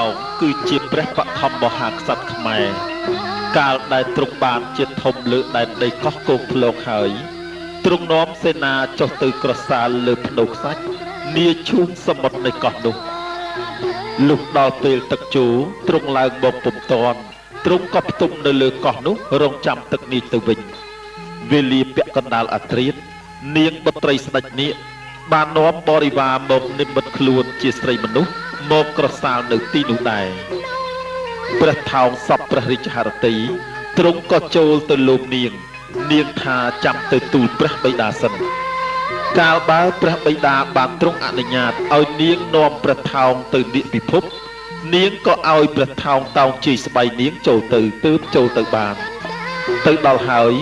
ងគឺជាព្រះបឋមមហាក្សត្រខ្មែរកាលដែលទ្រង់បានជាធំលើដែនដីកោះគោកភ្លងហើយទ្រង់នាំសេនាចុះទៅក្រសាលលើភ្នូខ្សាច់នាឈូងសមុទ្រនៃកោះនោះលុះដល់ពេលទឹកជោទ្រង់ឡើងមកពុំតាន់ទ្រង់ក៏ផ្ទុំនៅលើកោះនោះរងចាំទឹកនេះទៅវិញវេលាពាក់កណ្ដាលអាត្រៀតនាងបុត្រីស្ដេចនាគបាននាំបរិវារមកនិម្មិតខ្លួនជាស្រីមនុស្សមកក្រសាលនៅទីនោះដែរព្រះថោងសពព្រះរាជហឫទ័យទ្រង់ក៏ចូលទៅលោកនាងថាចាំទៅទូលព្រះបិតាសិនកាលបើព្រះបិតាបានទ្រង់អនុញ្ញាតឲ្យនាងនាំព្រះថោងទៅនិពិភពនាងក៏ឲ្យព្រះថោងតោងជ័យស្បៃនាងចូលទៅទើបចូលទៅបានទៅដល់ហើយ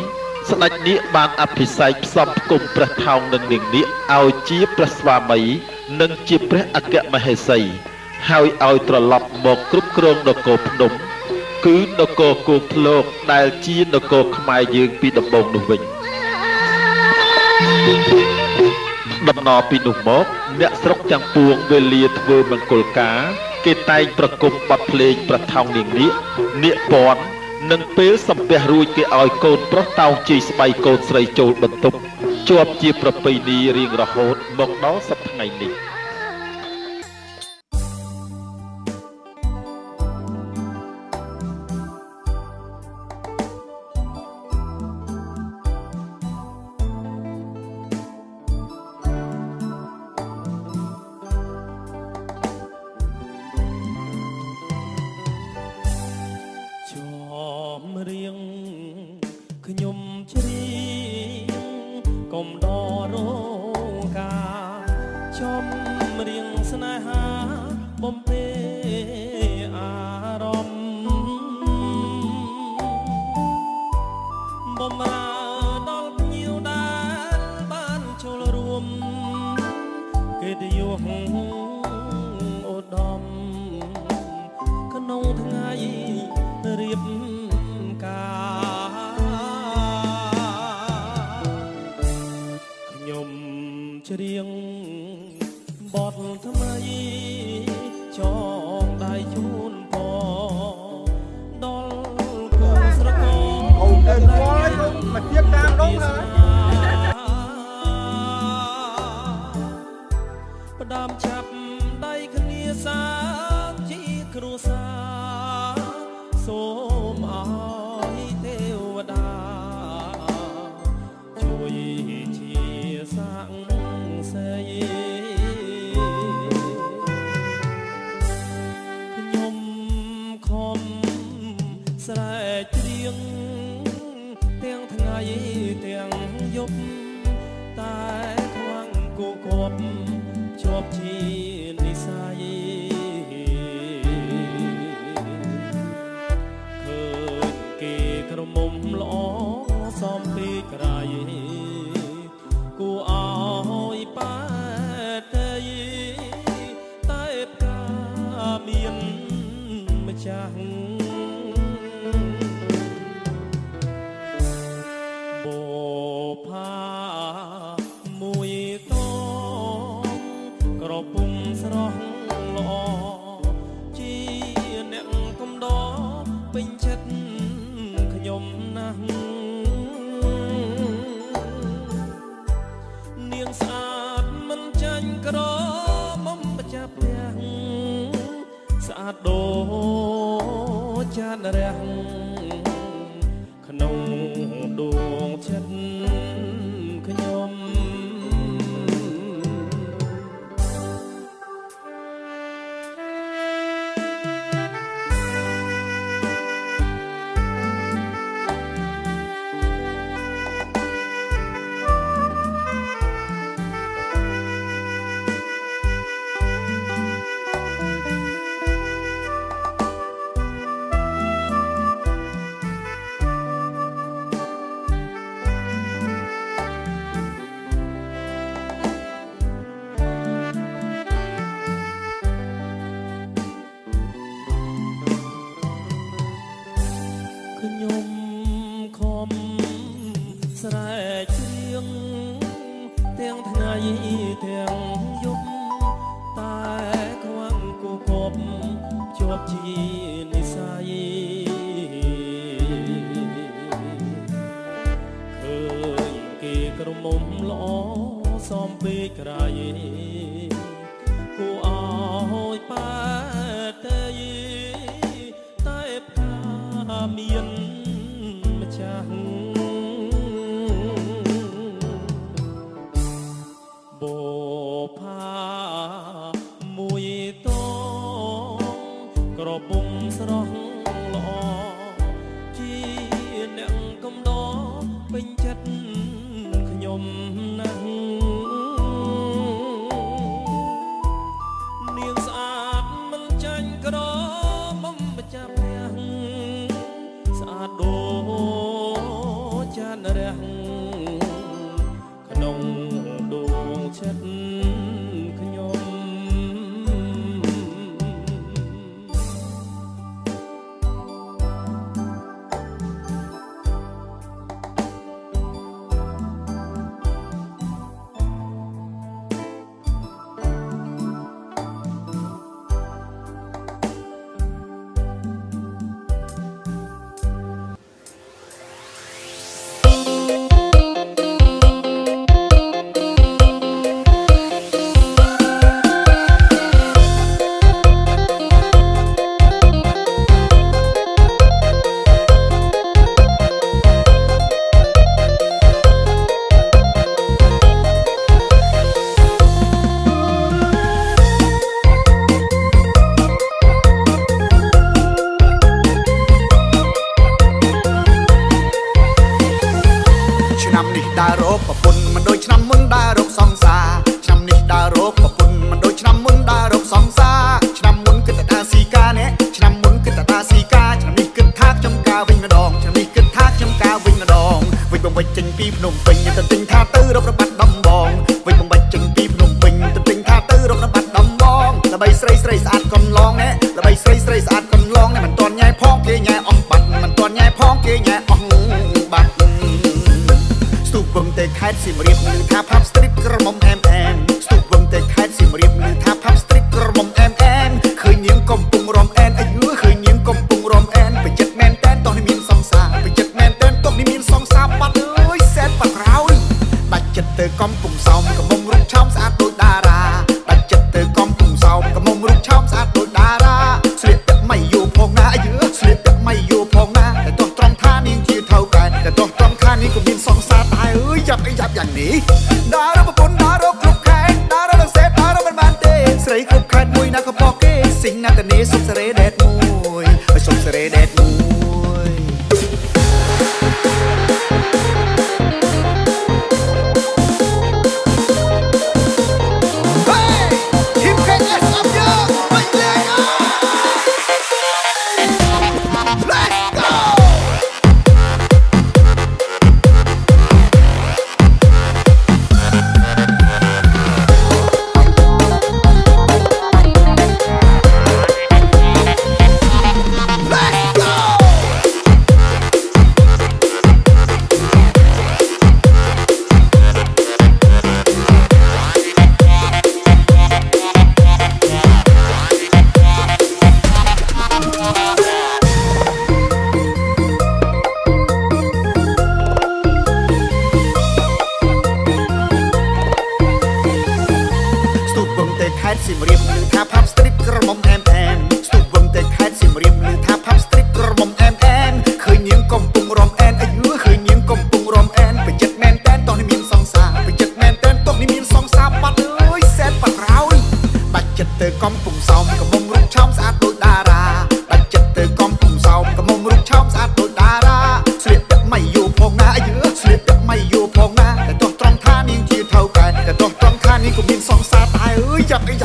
ស្ដេចនាគបានអភិសេកផ្សំផ្គុំព្រះថោងនិងនាងនាគឲ្យជាព្រះស្វាមីនិងជាព្រះអគ្គមហេសីហើយឲ្យត្រឡប់មកគ្រប់គ្រងនគរភ្នំគឺនគរគោកធ្លកដែលជានគរខ្មែរយើងពីដំបូងនោះវិញដំណរពីនោះមកអ្នកស្រុកទាំងពួងវេលាធ្វើមង្គលការគេតែងប្រគំបទភ្លេងប្រថោងនាងនាគពន់និងពេលសំពះរួចគេឲ្យកូនប្រុសតោងជ័យស្បៃកូនស្រីចូលបន្ទប់ជាប់ជាប្រពៃណីរៀងរហូតមកដល់សប្តាហ៍ថ្ងៃនេះខ្ញុំជ្រៀងកុំដរកាចំរៀងស្នេហាបំពេអារម្មណ៍បំរើដល់ភ្ញៀវដែលបានចូលរួមកិត្តិយសឧត្តមក្នុងថ្ងៃរៀបច្រៀងបទថ្មីចងដៃជូនពរដល់កូនស្រកអូនទៅមកទៀតតាមដងហើយផ្ដើមចាប់ដៃគ្នាសាជាគ្រួសារសូមអោយទេវតាជួយជាសាងខ្ញុំខំស្រែកច្រៀងទាំងថ្ងៃទាំងយប់តែខ្វាំងគូគប់ជាប់ជានិស័យឃើញគេក្រមុំល្អសំពីក្រៃគួរអោយប៉ែតែផ្កាមានម្ចាស់បផាមួយតងក្រពុំស្រស់ល្អជាអ្នកកំដរពេញចិត្តខ្ញុំណាស់នាងស្អាតមិនចាញ់ក្រមុំម្ចាស់ផ្ទះស្អាតដូចចានរះក្នុងដួងចិត្តខ្ញុំ ខ្ញុំខំស្រែកច្រៀងទាំងថ្ងៃទាំងយប់តែខ្វាំងគូគប់ជ ជាប់ជានិស័យឃើញគេក្រមុំល្អសំពេកក្រៃគួរឲ្យប៉ែតែតែផ្កាមានម្ចាស់បផាមួយតក្រពុំស្រស់ល្អជាអ្នកកំដរពេញចិត្តខ្ញុំណាស់នាងស្អាតមិនចាញ់ក្រមុំម្ចាស់ផ្ទះស្អាតដូចចានរះក្នុងដួងចិត្តខ្ញុំ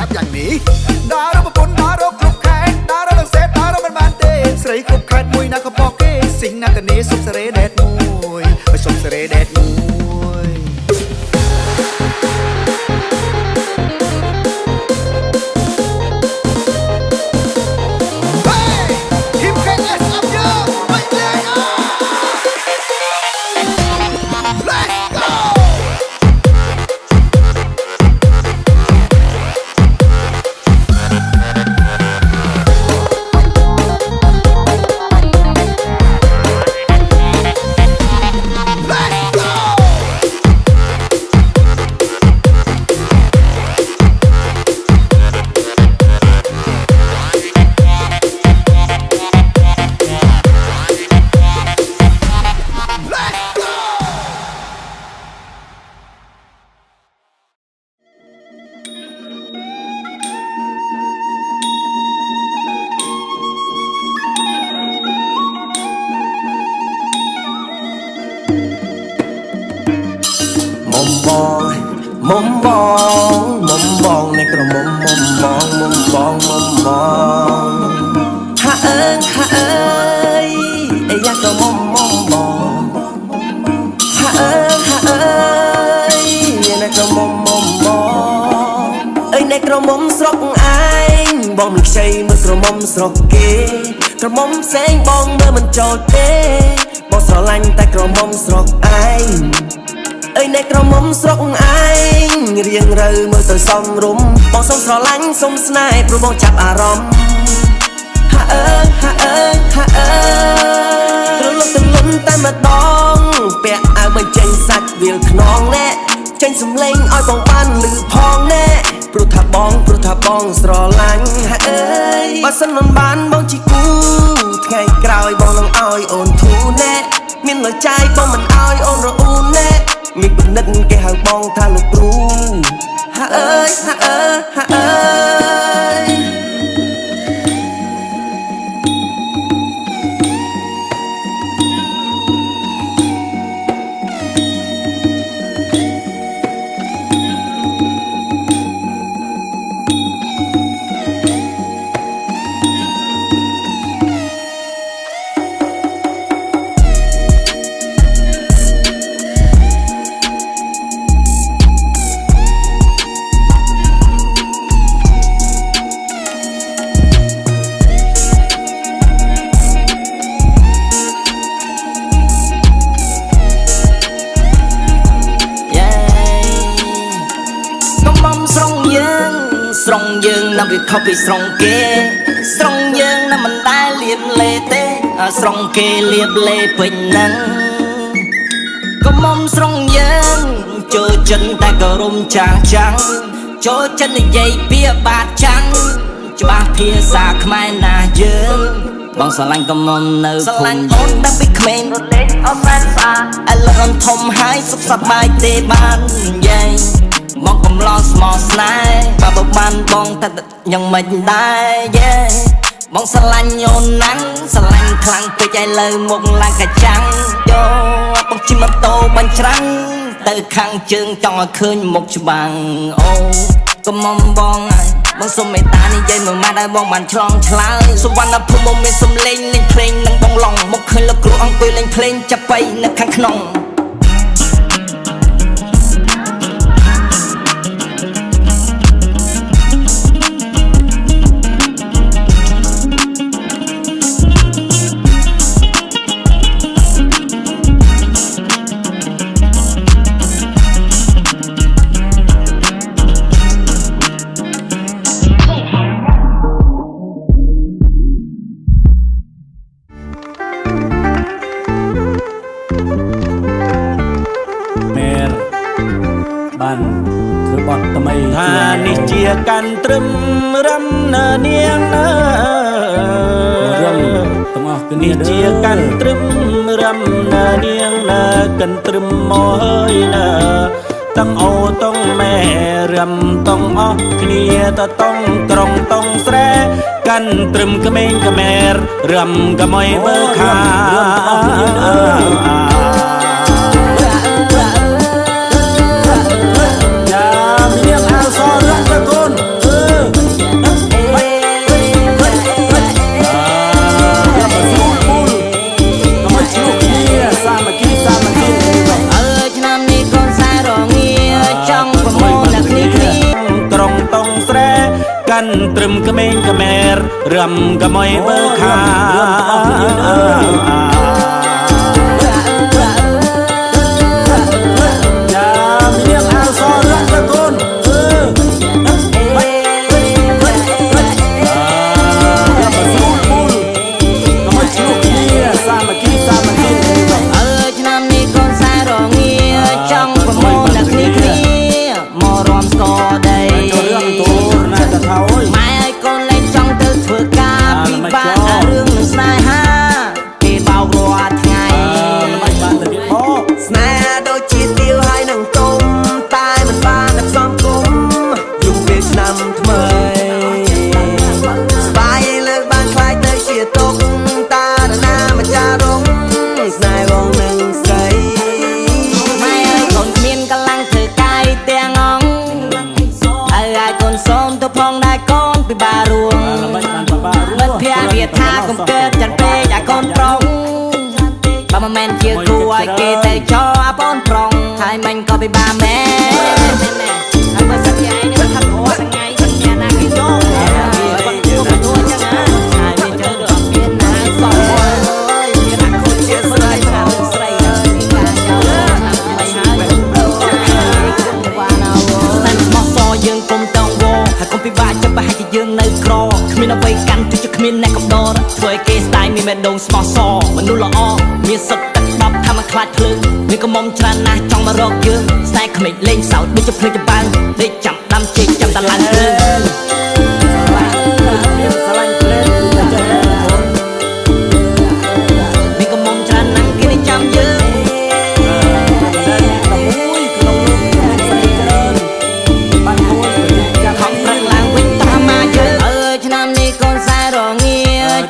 ចាប់យ៉ាងនេះ បងមុំបងនៃក្រមុំបងហាអើយអីយ៉ាក្រមុំបងហាអើយនៃក្រមុំបងអីនៃក្រមុំស្រុកឯងបងមិនខ្ចីមើលក្រមុំស្រុកគេក្រមុំផ្សេងបងមើលមិនចូលទេបងស្រឡាញ់តែក្រមុំស្រុកឯងអីនៃក្រមុំស្រុកឯងរៀងរើមើលទៅសំរុំបងសុំស្រឡាញ់សុំស្នេហ៍ព្រោះបងចាប់អារម្មណ៍ហាអើយត្រលត់ទលំតែម្ដងពាក់អាវបញ្ចេញសាច់វាលខ្នងណែចេញសំឡេងឲ្យបងបានឮផងណែព្រោះថាបងស្រឡាញ់ហាអើយបើសិនមិនបានបងជីគូថ្ងៃក្រោយបងនឹងឲ្យអូនធូណែមានលុយចាយបងមិនឲ្យអូនរអ៊ូណែមានពិនិត្យគេហៅបងថាលោកគ្រូហាអើយស្រងយើងណាវាខុសពីស្រងគេស្រងយើងណាមិនដែលលៀបលេទេស្រងគេលៀបលេពេញហ្នឹងកុំមុំស្រងយើងចូលចិត្តតែក៏រុំចាស់ចាំងចូលចិត្តនិយាយពីបាតចាំងច្បាស់ភាសាខ្មែរណាយើងបងស្រឡាញ់កុំមុំនៅស្រឡាញ់អូនតាំងពីក្មេងរលេងអូនសែនស្អាតឥឡូវអូនធំហើយសុខសប្បាយទេបានយាយបងកំឡោស្មោះស្នេហ៍បើបានបងតែយ៉ាងមិនដែរយេបងស្រឡាញ់អូនណាំងស្រឡាញ់ខ្លាំងពេកឲ្យលើមុខឡើងកាចាំងយោបងជិះម៉ូតូបាញ់ច្រាំងទៅខាងជើងចង់ឲ្យឃើញមុខច្បាំងអូកុំមុំបងបងសុំមេត្តានិយាយមួយម៉ាត់ឲ្យបងបានឆ្លងឆ្លើយសុវណ្ណភូមិបងមានសំឡេងលេងភ្លេងនឹងបងឡងមកឃើញលោកគ្រូអង្គុយលេងភ្លេងចាប់បៃនៅខាងក្នុងបានធ្វើបទថ្មីថានេះជាកាន់ត្រឹមរំនានាងណារំទាំងអស់គ្នានេះជាកាន់ត្រឹមរំនានាងណាកាន់ត្រឹមមកហើយណាទាំងអូទាំងម៉ែរំទាំងអស់គ្នាតต้องក្រុងต้องស្រែកាន់ត្រឹមក្មេងក្មែររំកុំឲ្យបើខាកាន់ត្រឹមក្មេងក្មែររំកុំឲ្យបើខា ពីបារួងមិត្តភក្តិវាថាកុំកើតចាន់ពេកអាកូនប្រុងបើមិនមែនជាគូឲ្យគេទៅចោអាបូនប្រុងហើយមិញក៏ពិបាមែនហើយបើសិនជាឯងនេះថាព្រោះថ្ងៃសញ្ញាណាគេយកគាត់គួរទៅចឹងណាហើយមានចឹងអត់មានណាសោះអើយមានអាគុណជាស្រីថាស្រីអើយមានការយកមិនហើយវ៉ាណៅតែមកសយើងគុំតងវហើយកុំពិបាកចិត្តប្រហែលជាយើងនៅក្រគ្មានអ្វីកាន់ជួយគ្មានអ្នកកំដរធ្វើឲ្យគេស្ដាយមានមេដងស្មោះសមនុស្សល្អមានសុខទឹកដប់ថាមិនខ្លាចភ្លើងមានកំមុំច្រើនណាស់ចង់មករកយើងស្នេហ៍ក្មេងលេងសើចដូចជាភ្លើងចម្បាំងដេកចាំដាំជែកចាំតឡានភ្លើងស្រឡាញ់ភ្លើងមានកំមុំច្រើនណាស់គេលេងចាំយើង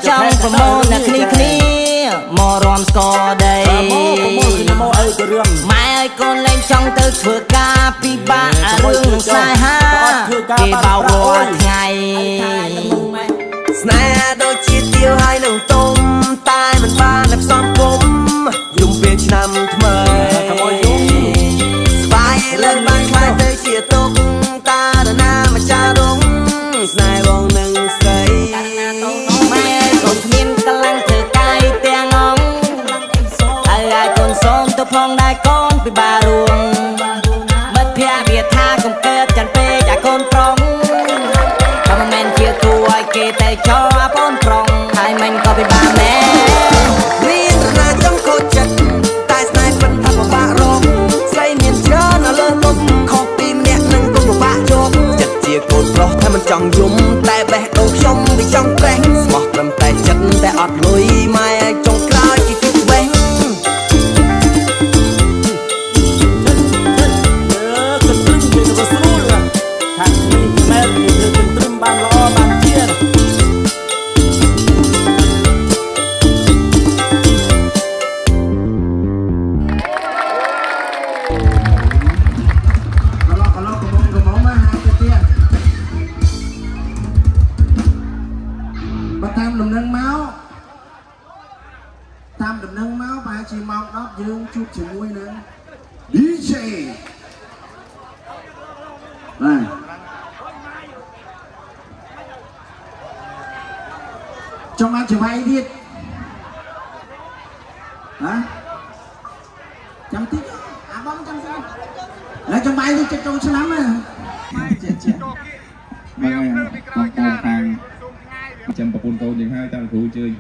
ចង់ប្រមូលអ្នកគ្នាមករំស្គរដីម៉ែឲ្យកូនលេងចង់ទៅធ្វើការពិបាករឿងនឹងស្នេហាគេបោករាល់ថ្ងៃស្នេហាដូចជាទៀវហើយនឹងទុំតែមិនបានតែផ្សំគុំយំពេលឆ្នាំថ្មីស្បាយលើបានខ្លាចទៅជាទុកតារណាម្ចាស់រងស្នេហ៍បងនឹងស្រីសូមទៅផងដែរកូនពីបារួងមិត្តភក្តិវាថាកុំកើតចាន់ពេកអាកូនប្រុងបើមិនមែនជាគូឲ្យគេទៅចោអាបូនប្រុងហើយមិញក៏ពីបាមែនមានណាចង់ខូចចិត្តតែស្នេហ៍ពិតថាពិបាករកស្រីមានច្រើននៅលើលំខុសពីអ្នកនឹងគុំពិបាកជាប់ចិត្តជាកូនប្រុសតែមិនចង់យំតែបេះដូងខ្ញុំវាចង់ប្រេះស្មោះត្រឹមតែចិត្តតែអត់លុយម៉ែឲ្យចុងក្រោយគេគិតបេះយើងជួបជាមួយនឹង DJ បាទចង់បានច្បាយទៀតហ៎ចាំតិចអាបងចាំស្រាប់ហើយច្បាយនេះចិត្តចូលឆ្នាំហ៎ចេះបាទបងប្អូនខាងចាំប្រពន្ធកូនយើងហើយតាមគ្រូជើញ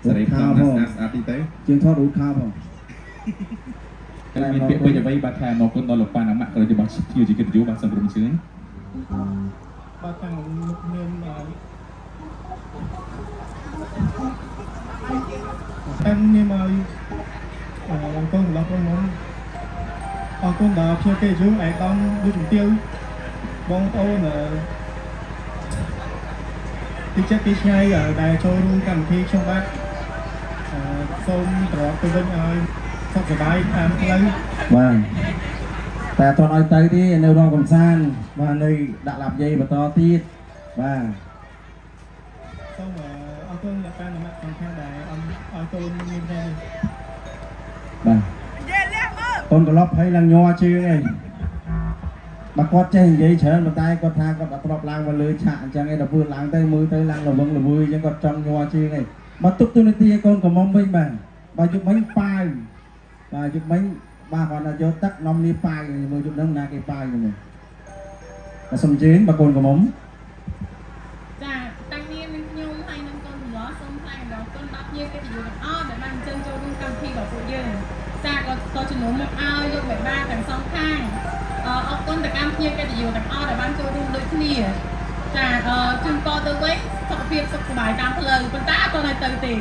សេរីភាពស្អាតទីទៅជាងថតរូបខោផងតែមានពាក្យពេចន៍អ្វីបាទថាមកគុណដល់លោកប៉ាណាម៉ាក់ក៏ជាបាទជាកិត្តិយសបាទសង្គ្រោះជើញបាទខាងមុខមានem nhưng mà con là con muốn con đã chưa kể chú ấy con đi trùng tiêu bông ô là đi chắc đi ngay ở đài cho luôn cầm thi trong bác xong đó tôi bên ơi sắp sửa bay ăn lấy vângแต่ตอนเอาไปที่ในโรงกำซานว่าในดักหลับใหญ่มาต่อตีดว่า xong rồi ông tôi là fan mặt còn theo đài ông tôi như thế បាទកូនក្លប់ឲ្យឡើងញ័រជឿឯងបើគាត់ចេះនិយាយច្រើនប៉ុន្តែគាត់ថាគាត់អត់ធ្លាប់ឡើងមកលើឆាកអញ្ចឹងឯងដល់ពើឡើងទៅមើលទៅឡើងល្វឹងល្វើយអញ្ចឹងគាត់ចង់ញ័រជឿឯងបើទុកទូនាទីឲ្យកូនកំមុំវិញបាទបើយុគមិញប៉ាវបាទយុគមិញបាទគាត់ថាយកទឹកនំនេះប៉ាវមើលយុគនឹងណាគេប៉ាវហ្នឹងបាទសុំជឿបើកូនកំមុំចាតាំងនាមនឹងខ្ញុំហើយនឹងកូនកំឡោះសូមថ្លែងអំណរគុណដល់ភ្ញៀវកិត្តិយសទាំងអស់ដែលបានអញ្ជើញចូលរួមកម្មវិធីរបស់ពួកយើងចាក៏ជំនុំមកឲ្យលោកមេបាទាំងសងខាងអរគុណទៅកម្មភ្ញៀវកិត្តិយសទាំងអស់ដែលបានចូលរួមដូចគ្នាចាជូនពរទៅវិញសុខភាពសុខសប្បាយតាមផ្លូវប៉ុន្តែអត់ទៅទេ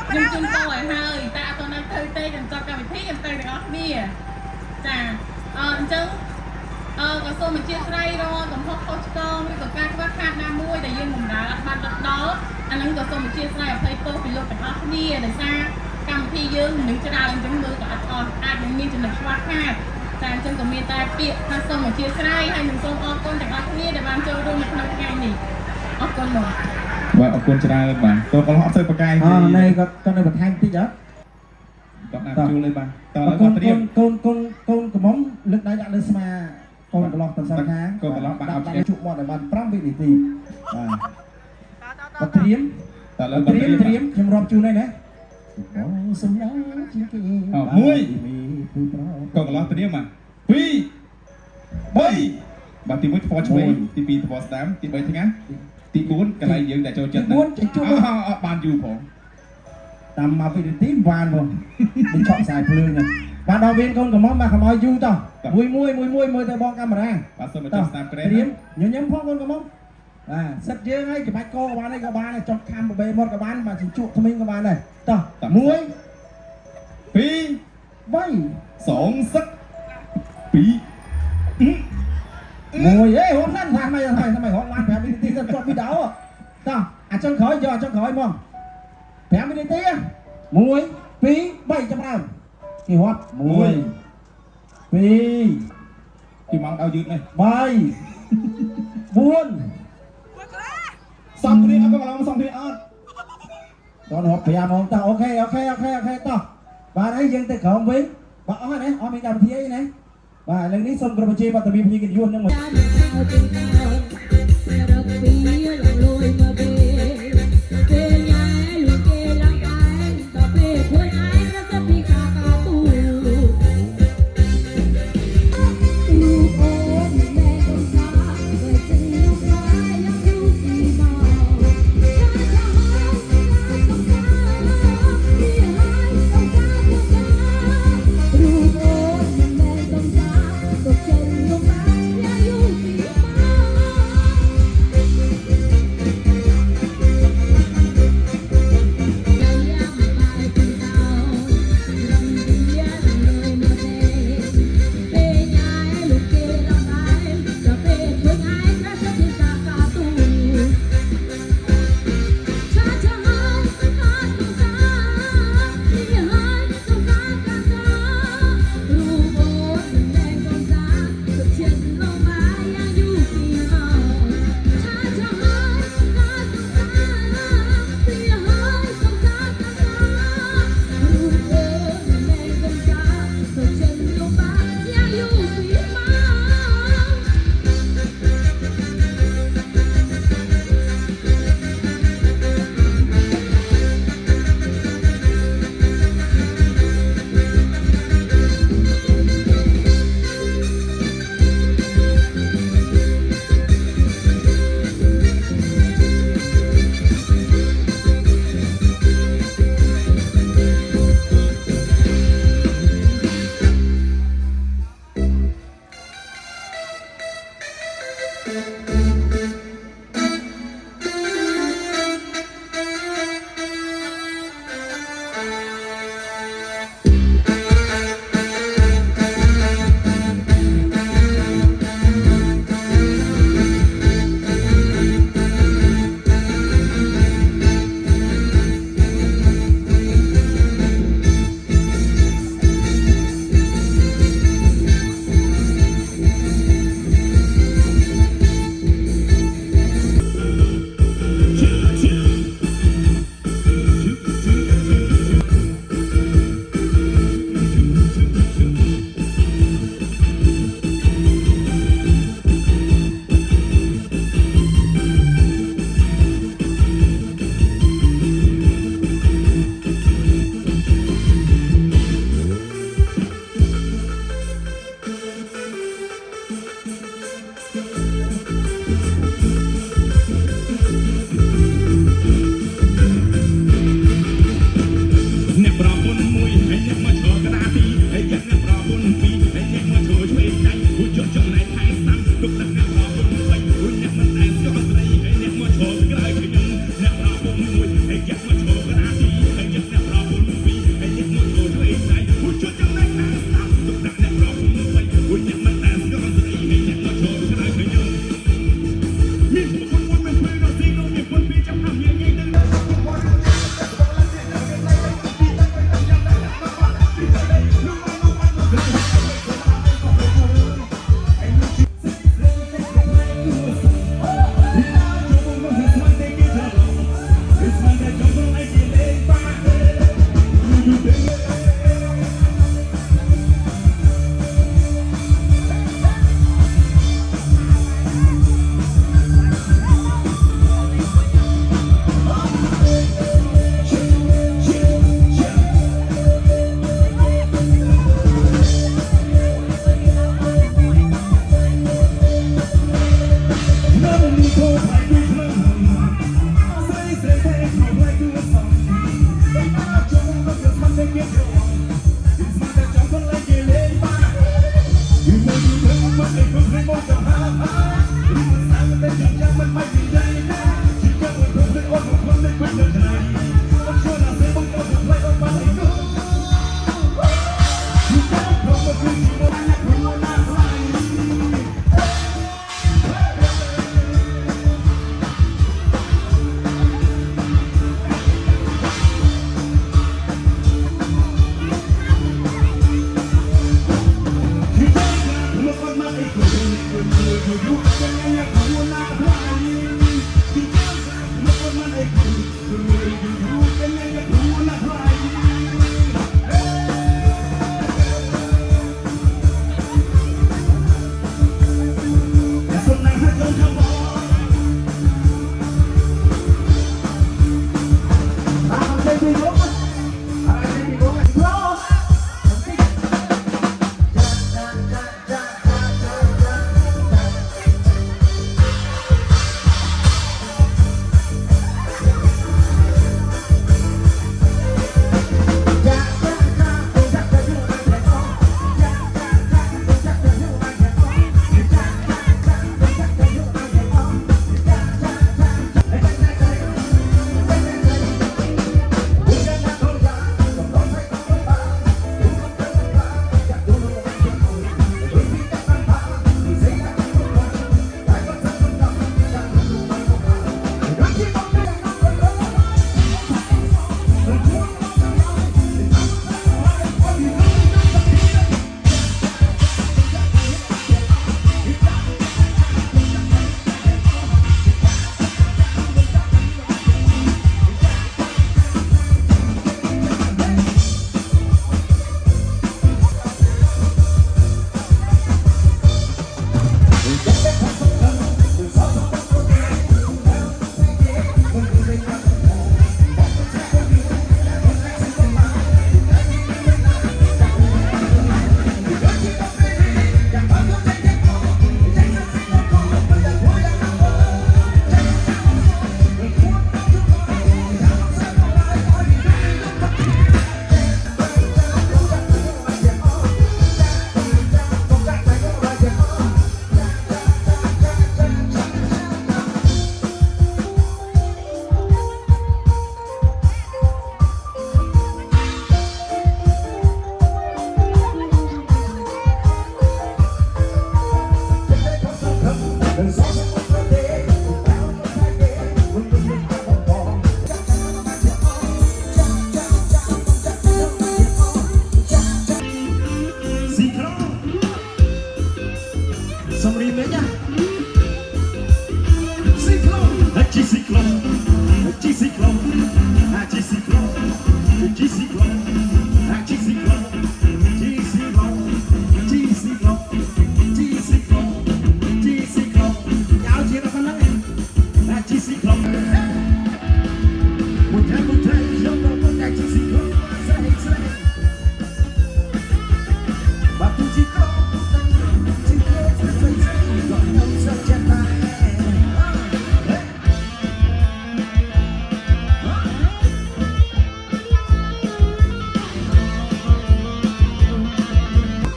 ខ្ញុំជូនពរឲ្យហើយតែអត់ទៅទេខ្ញុំចប់កម្មវិធីខ្ញុំទៅទាំងអស់គ្នាចាអញ្ចឹងក៏សូមអធិស្ឋានរកកំហុសខុសឆ្គងឬក៏ការខ្វះខាតណាមួយដែលយើងមិនដែលបានរត់ដល់អានឹងក៏សូមអធិស្ឋានអភ័យទោសពីលោកទាំងអស់គ្នាដោយសារកម្មវិធីយើងនឹងច្រើនអញ្ចឹងមើលក៏អត់អស់អាចនឹងមានចំណុចខ្វះខាតតែអញ្ចឹងក៏មានតែពាក្យថាសូមអធិស្ឋានហើយនឹងសូមអរគុណទាំងអស់គ្នាដែលបានចូលរួមនៅក្នុងថ្ងៃនេះ អរគុណបង បាទអរគុណច្រើនបាទតើកន្លោះអត់ទៅប្រកាយ này có này bật thanh tí đó តោះដាក់ជួលលេបាទតើឥឡូវ con គាត់ត្រៀម con của móng lực đáy đã lên mà con của lọt tầm 6 tháng con của lọt bạn học đã chưa? chụp bọn để bàn prong bị đi và thiếm តើឥឡូវគាត់ត្រៀម thiếm chìm rộp chú này nè súng đá chỉ kỳ មួយកកន្លោះត្រៀមបាទ2 3បាទទី1ថ្មឆ្វេងទី2ថ្មស្ដាំទី3ថ្ងាសទី4កន្លែងយើងដែលចូលចិត្ត 4chạy chung អត់បានយូរផង tầm mà bị tím vàng rồi mình chọn xài phơi này và đầu viên con của móng mà không ai du tao mùi tay bong camera បាទសូមឲ្យចូលស្ដាប់ក្រែ thiếm nhớ nhắm phong con của móng sắp dưa ngay cái bạch cô của bạn này các bạn này trong cam của bê một các bạn mà chỉ chuột thông minh các bạn này tao muối 2 bay 2 sắc 2 muối ấy hôm nay thằng mày họ ngoan phải bị tí ra cho bị đau tao trong khói giờ trong khói mong phải bị tí muối phí bay cho nào thì hót muối phí ពីម៉ោងដល់យឺតនេះ bay buôn សំគ្នាអត់ក៏ឡងសំគ្នាអត់ con hộp bè mà tao ok tao và đấy dân tây khổng với bà ó này ó mình làm thi ấy này và lầnนี้ส่งกระเจี๊ยบตะบีพี่กินยุ่นนึงหมด Hãy subscribe cho kênh Ghiền Mì Gõ để không bỏ lỡ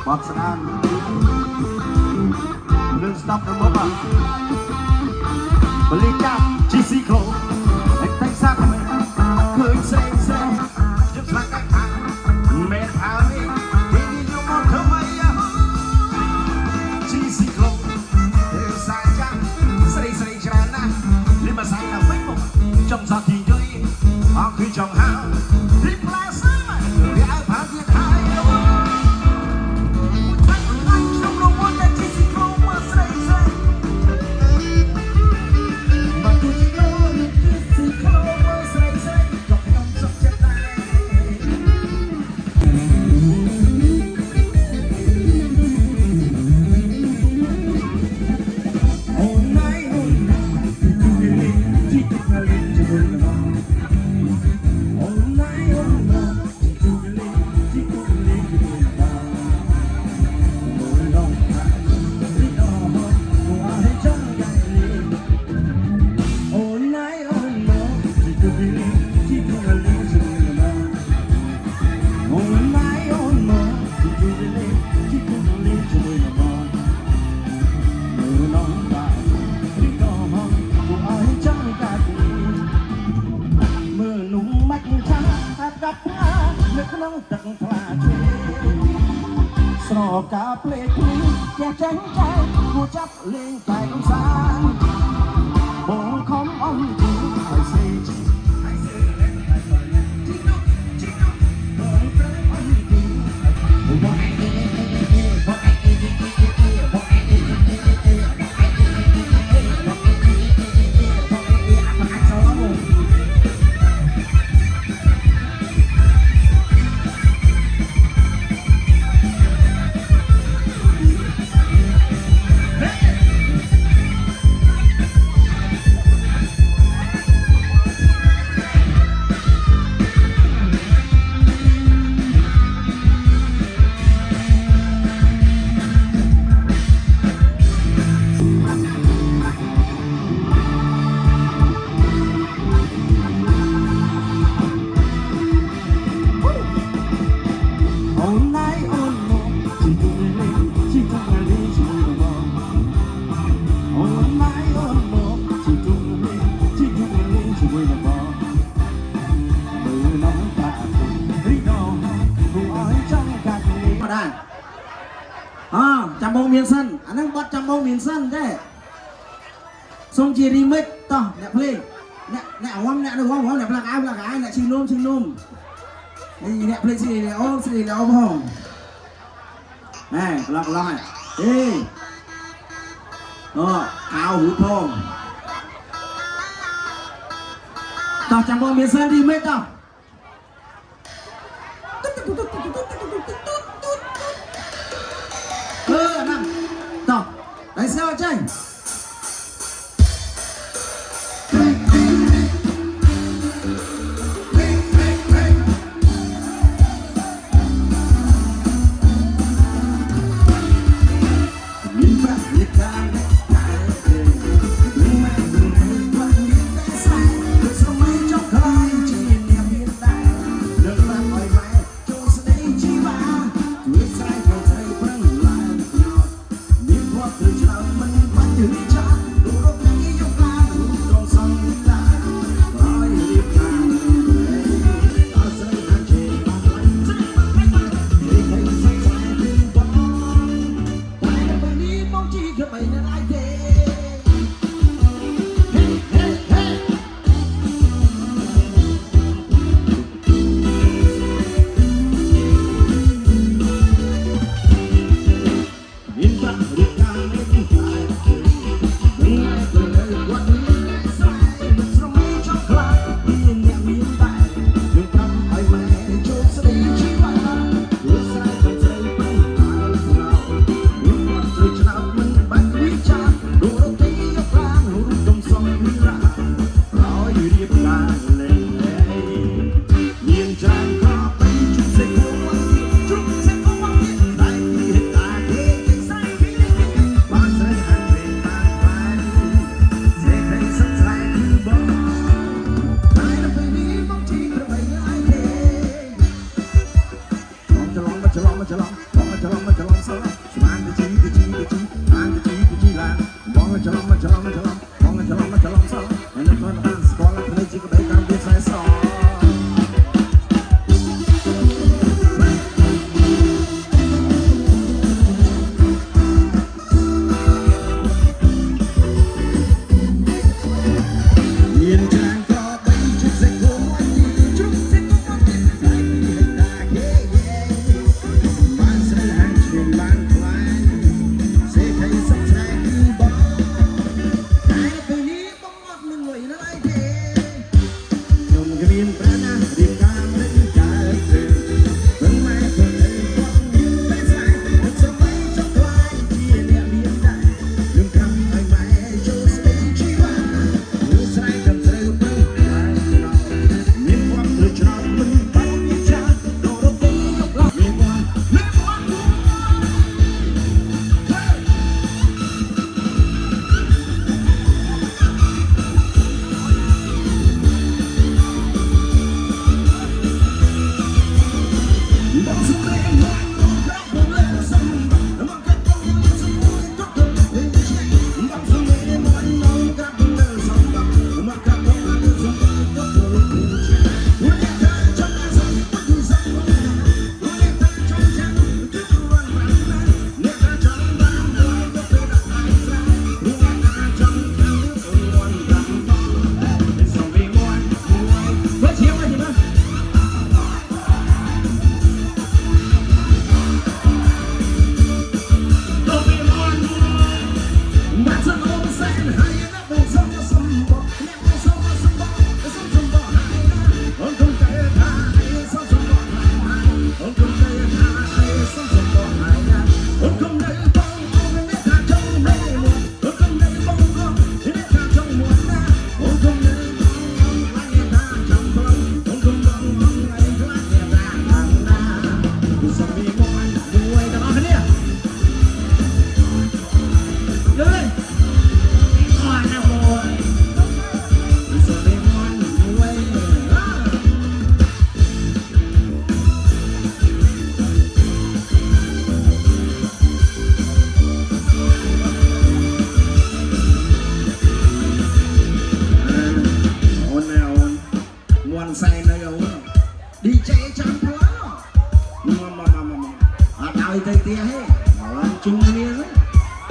បត់ស្អាតនឹងស្ដាប់របស់បាទបលីចាប់ជីស៊ីក្លូតែតែសាក់មិនឃើញស្រីស្រីខ្ញុំស្លាប់កាច់ថាមែនថានេះទីនេះយកមកធ្វើម៉េចជីស៊ីក្លូតែសាក់ចាំស្រីស្រីច្រើនណាស់នេះមកសាក់តែវិញមកចំសាទីយីអត់គឺចង់ហៅទីផ្លាសាវាឲ្យផានទៀតហើយ เพลงนี้แก่จังใจกูจับเลี้ยงไก่ของสารบงคอมอมกูไอ้สิไอ้สิเล่นไอ้คนเล่นจิโนจิโนบงคอมอมกูบอกไอ้บอกไอ้บอกไอ้จำมงเมียนสั้นอันนั้นบอสจำมงเมียนสั้นได้ทรงจีรีมิดต่อเนี่ยเพลงเนี่ยหัวเนี่ยดูหัวเนี่ยพลังงานเนี่ยชิงนุ่มเนี่ยเพลงสีเนี่ยโอ้สีเนี่ยโอ้พ่อลองเฮ้ยขาวหูทองต่อจำมงเมียนสั้นรีมิดต่อนั่งต่อไปเสียวใจHãy subscribe cho kênh Ghiền Mì Gõ để không bỏ lỡ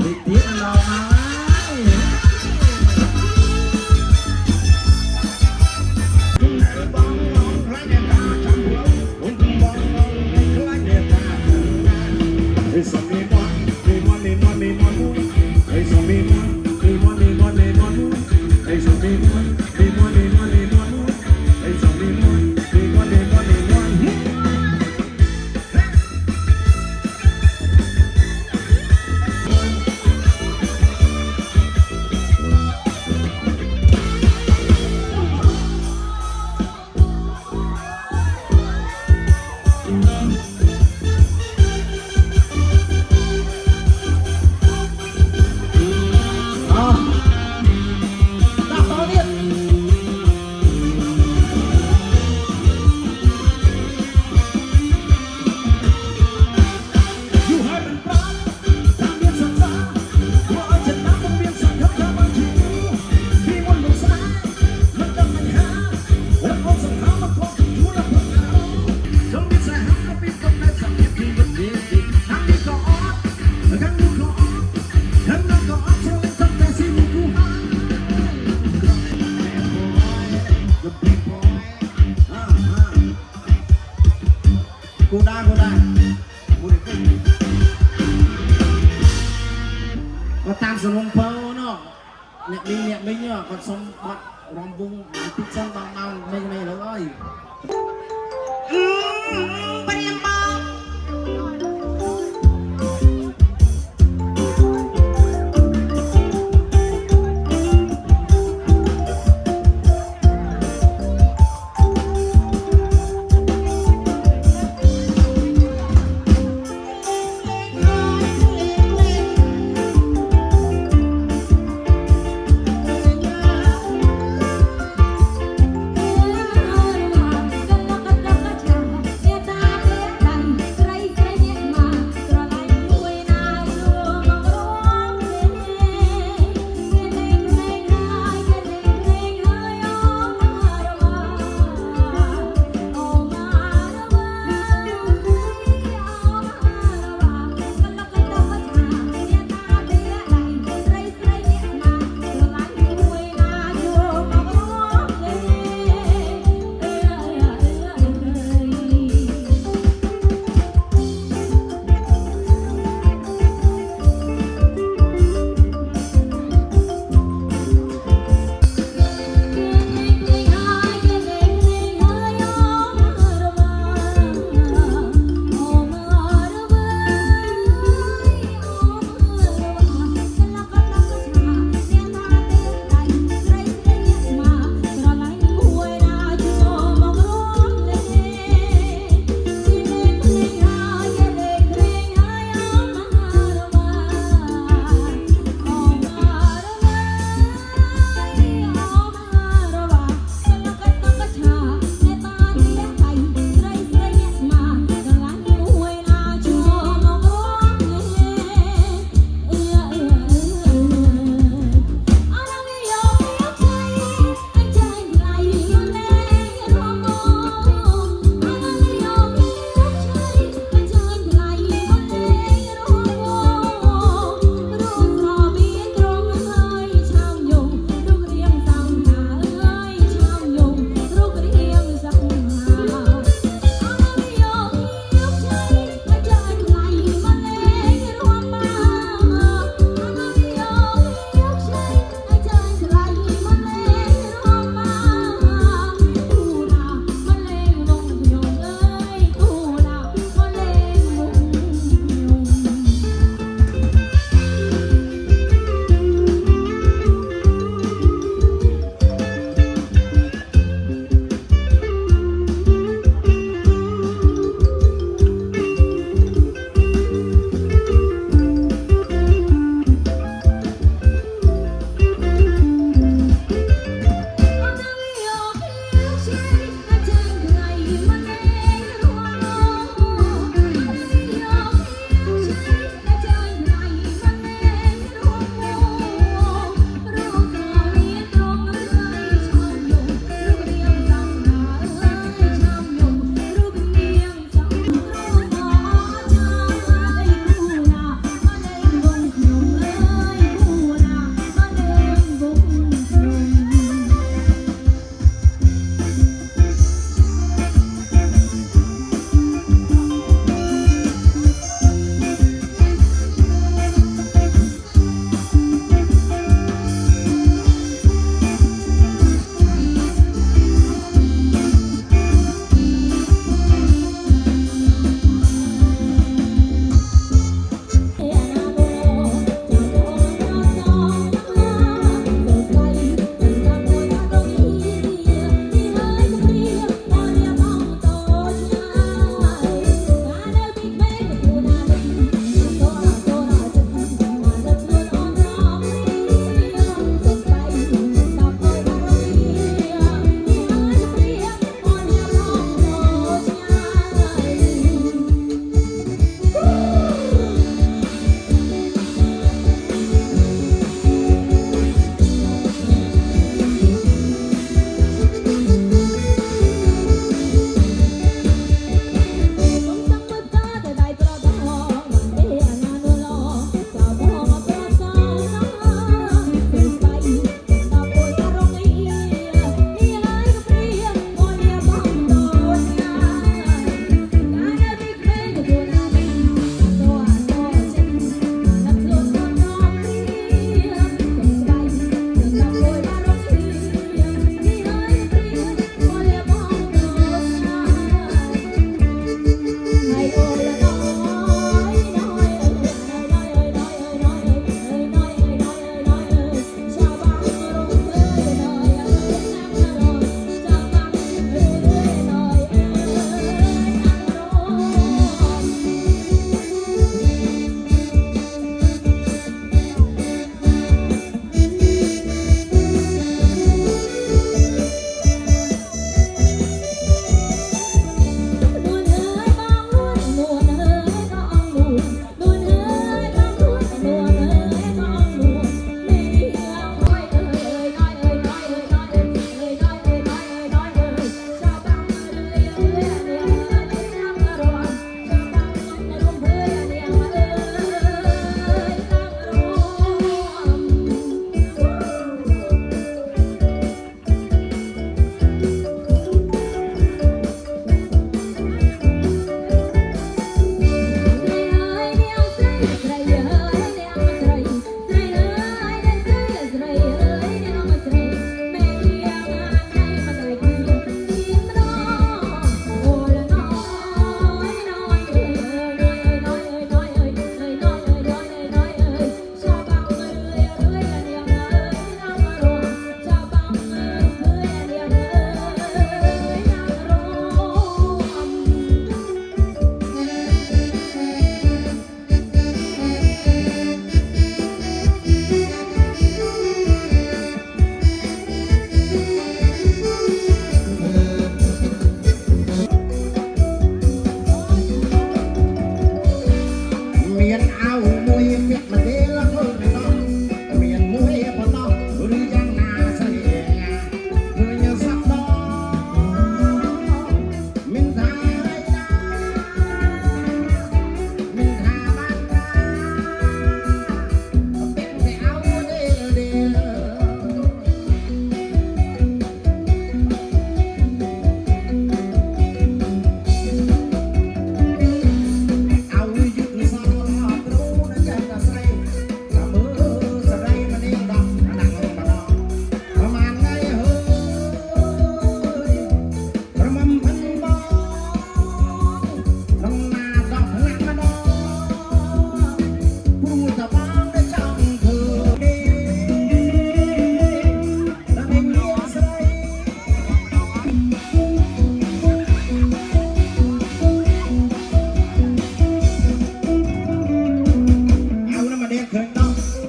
ติดติดเรามากูได้กูได้ก็ตามสนุนเพลเนาะเนี่ยไม่เนี่ยก็สมบัติรอมบุ้งติดเส้นบางๆไม่เลยไปยังบ้า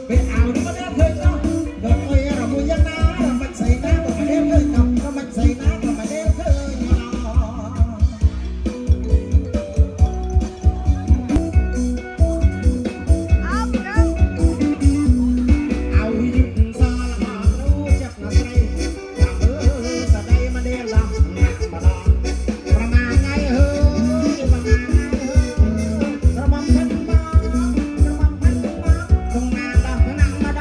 ពេលអោនេះមិនឃើញនោះដល់អុយរមួយយ៉ាងណាមិនស្អីណាក៏មិនឃើញដល់ក៏មិនស្អីណាក៏មិនឃើញឲ្យយឹកសាលមកនោះចាប់ណាស្រីចាំអើស្ដីមិនដេឡោះណាក់ម្ដងប្រមាណថ្ងៃអើយប្រមាណថ្ងៃអើយរំំផិតមកក្នុងណាដោះណាក់ម្ដង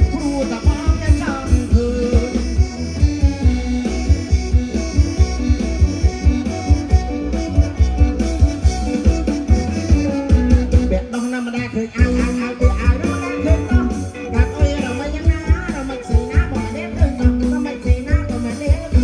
ព្រោះតែបងតែចង់ឃើញបែកដោះណាម្ដងឃើញអាយទៅអាយរំឃើញដោះបាត់អុយរំមិនយ៉ាងណារំមិនស្អីណាបងតែឃើញដោះរំមិនស្អីណាក៏មិនទេឃើញត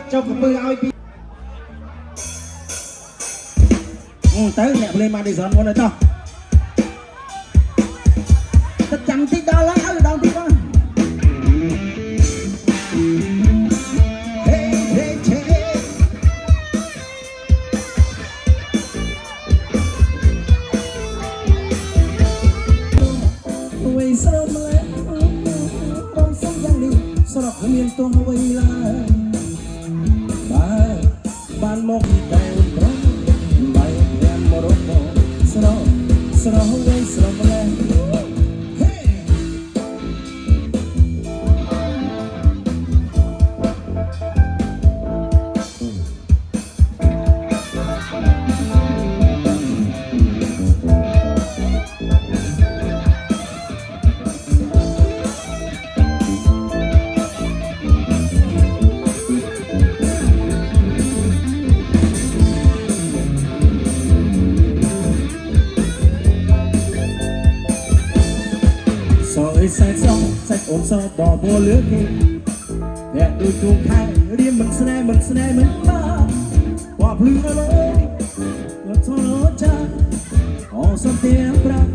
ាចុកក្រពើឲ្យពីទៅអ្នកភ្លេងមកឌីសនមុនទៅទឹកចាំតិចដល់ហើយឲ្យដល់តិចបងហេហេឆេវៃស្រមលែរំសំយ៉ាងនេះស្រកគ្មានទោះអ្វីឡើយបានមកតែត្រង់បាយយ៉ាងមករកស្រវៃស្រមលែសាច់អូនសបបលឺគេតែដូចជួងខែរៀមមិនស្នេហ៍មិនបានបបភ្លឺអើយលោកថោចាអូសំទៀងប្រាក់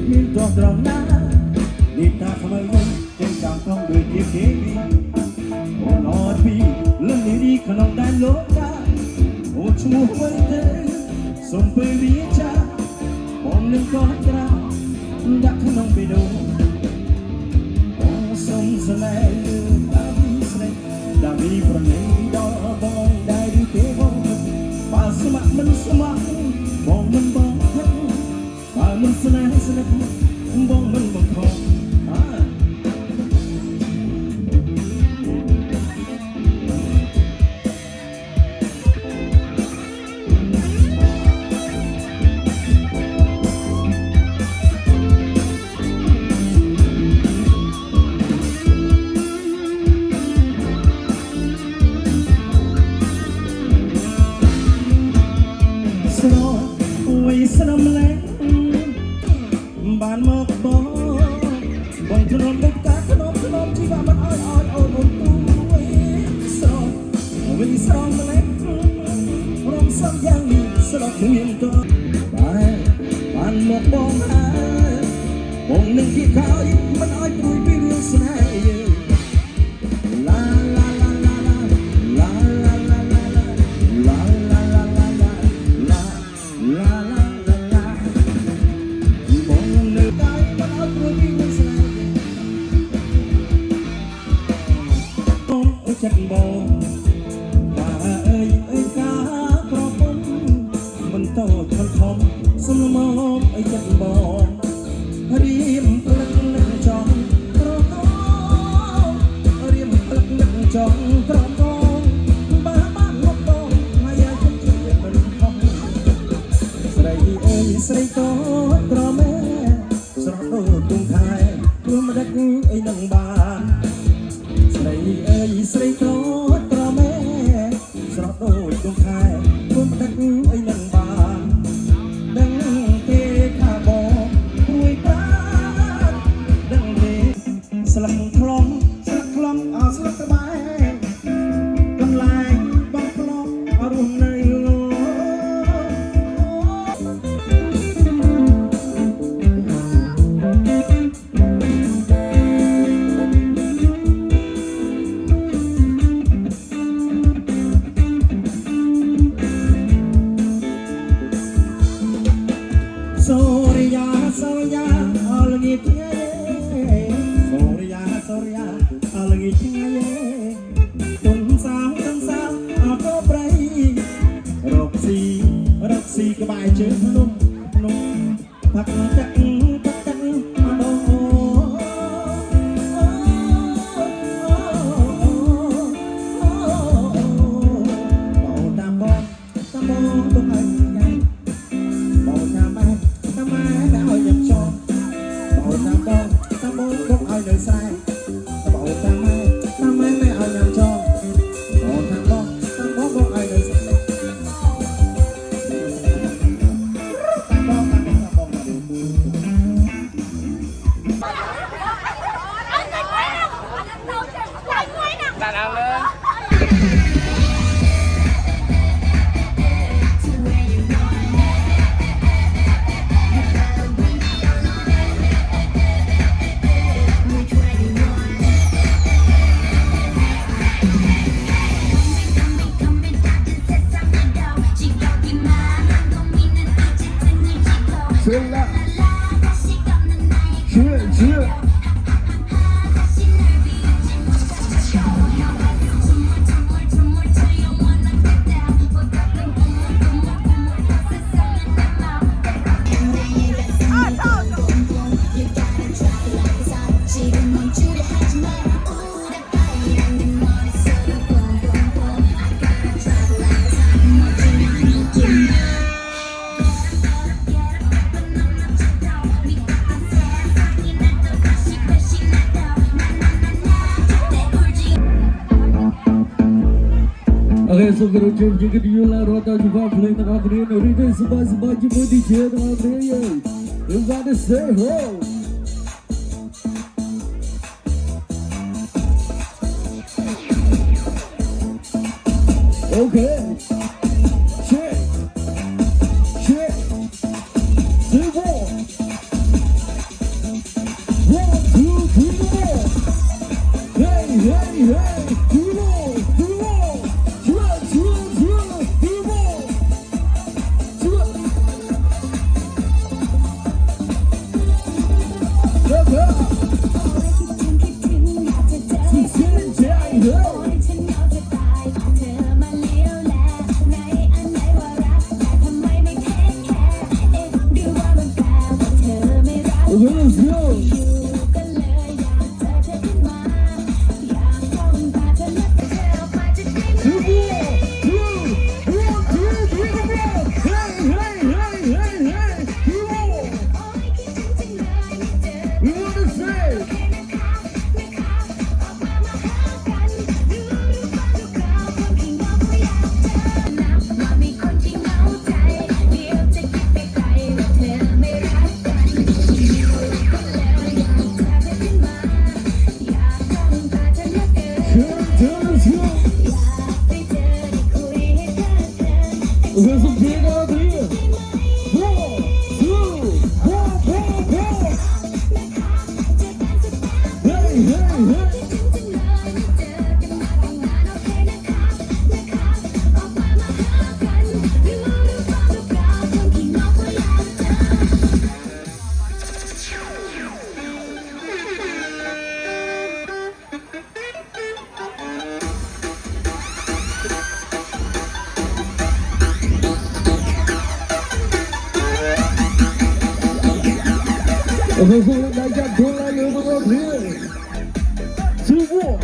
មានទោះត្រង់ណានេះតាថ្មីវិញចេញចាំក្នុងដូចជាគេអូនអត់ពីលឹងនេះក្នុងដែនលោកតាអូឈ្មោះវិញទេសុំពេលវាចាបងនឹងក៏ត្រាដាក់ក្នុងបេះដូងសុំស្នេហ៍ដាវីប្រណីដល់បងដែរឬទេបងបើស្ម័គ្រមិនស្ម័គ្របងមិនបងខឹងបើមិនស្នេហ៍ស្និទ្ធបងមិនបង្ខំស្រមលែបានមកបងធ្នមដូចកាធ្នមជីវ៉ាមិនអោយអូនទូវិញស្រមលែរំសំយ៉ាងនេះស្រកគ្មានតបានមកបងហើយបងនឹងគៀកខោយមិនអោយព្រួយពីរឿងស្នេហ៍ឡាឡាឡាឡាឡាឡាឡាឡាឡាឡាឡាឡាឡាចិត្តបងកាអើយកាប្រពន្ធមិនតូចធំសុំមកអើយចិត្តបងរៀមផ្លឹកនឹងចង់ប្រកងរៀមផ្លឹកនឹងចង់ប្រកងបានមកបងហើយចិត្តជាមិនខំស្រីអើយស្រីតូចក្រមែស្រស់ដូចទុំខែព្រមដឹកអីនឹងបានស្រីអើយស្រីក្រត្រមែស្រស់ដូចដួងខែព្រមដឹកអីនឹងបានដឹងទេថាបងព្រួយប្រាណដឹងទេស្លឹកខ្លំអស្លឹកក្បែរកន្លែងបងខ្លំរស់នៅ ស្រែបោតាមម៉ែមិនឲ្យញ៉ាំចោលអូនខាងបងបងឲ្យនៅស្រែសូមគោរពជម្រាបជូនយល់រត់ដល់ជួបភ្លេងទាំងអស់គ្នានៅរីករាយសប្បាយជាមួយ DJ ទាំងអស់គ្នាយើង You gotta say ho Okay Check Check Say one 1 2 3 4 Hey hey hey do more do more Okay, so like that, don't like it over here. 2 more.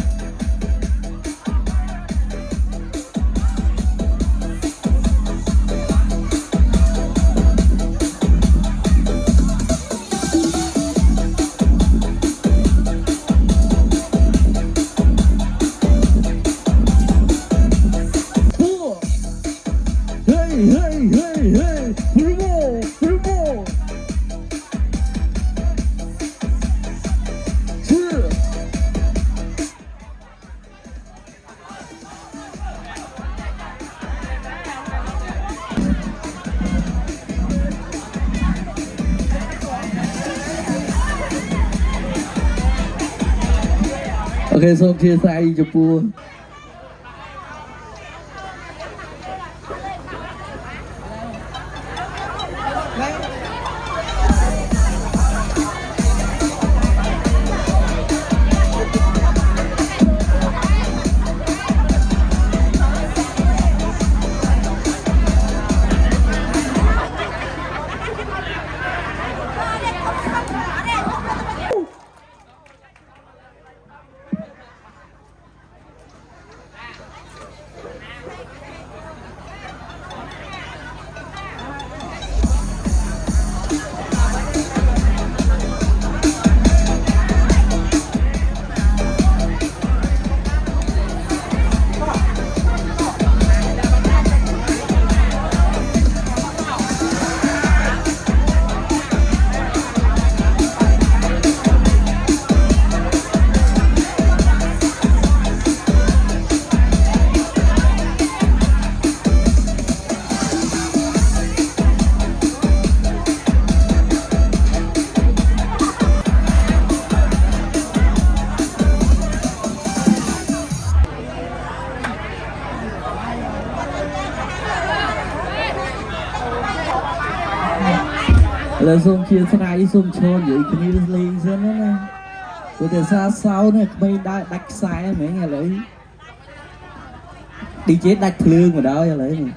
Hey, hey, hey, hey, 3 more, 3 more. Okay, so chia tay cho pua. là xôm chia sài xôm chôn vậy cái như lên dân đó nè có thể xa sau này mấy đã đạch sai mấy ngày lấy đi chết đạch lương mà đó cho lấy này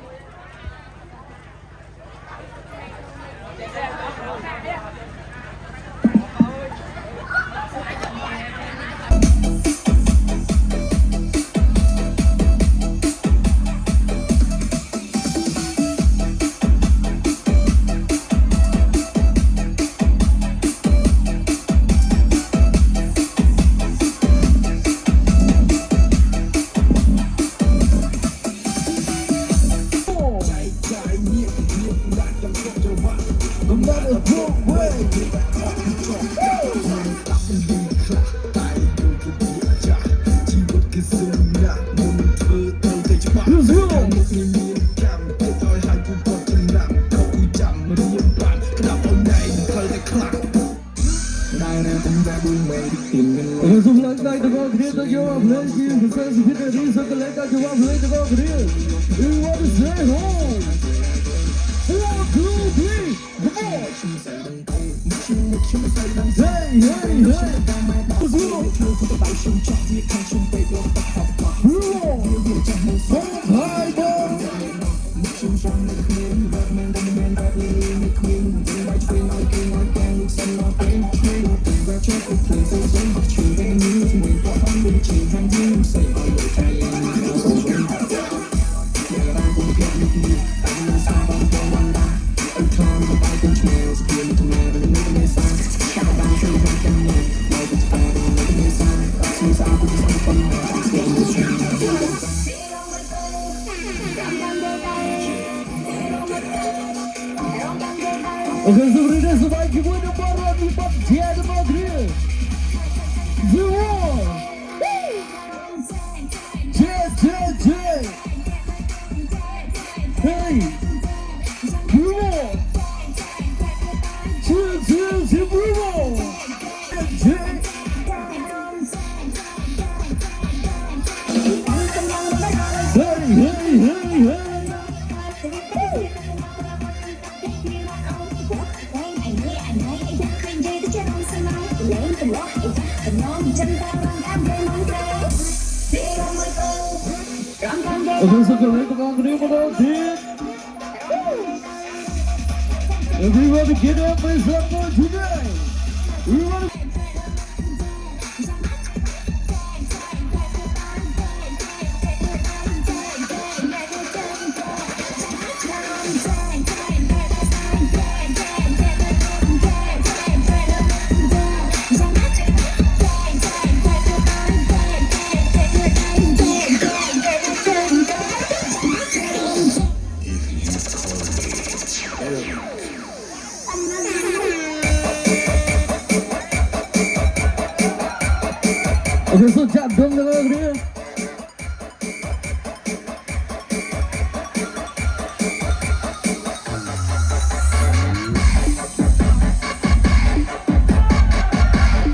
Everybody get up and some more today. We want to Okay, so jump dong dengan dia.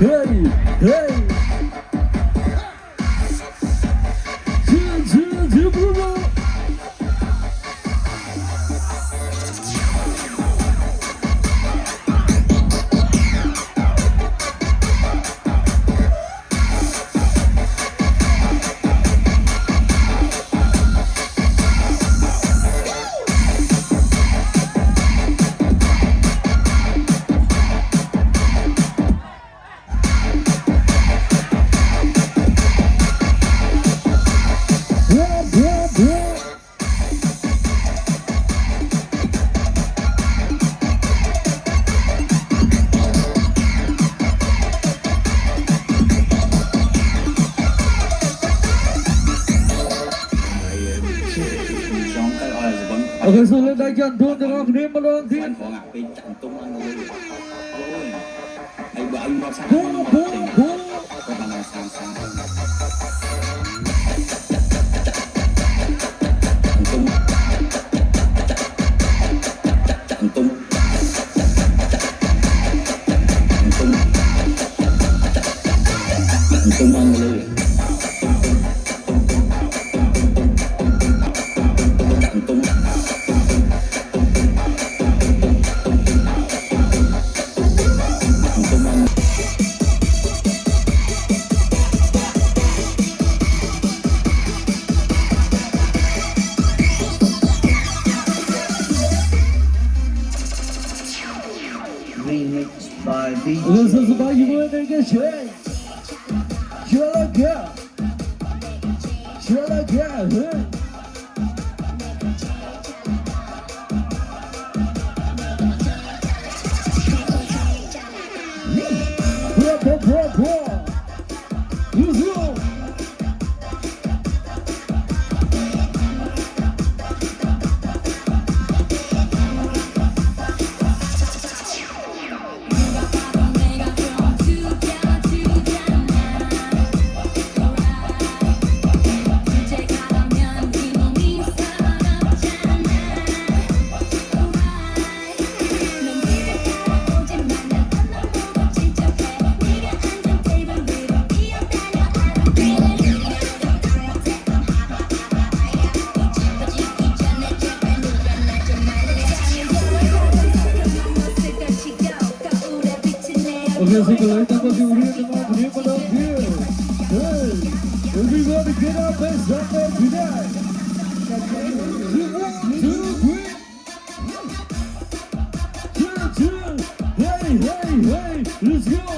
Hey, hey. Chill, bro. Okay, so lên đây chân thương cho con điểm một lần thì vui đến cái chơi chưa là kia Poor. You Okay, xin lấy tất cả điều riêng cho mọi người bắt đầu kia. Hey, everybody get up and start it today. 1, 2, 3. Hey, let's go.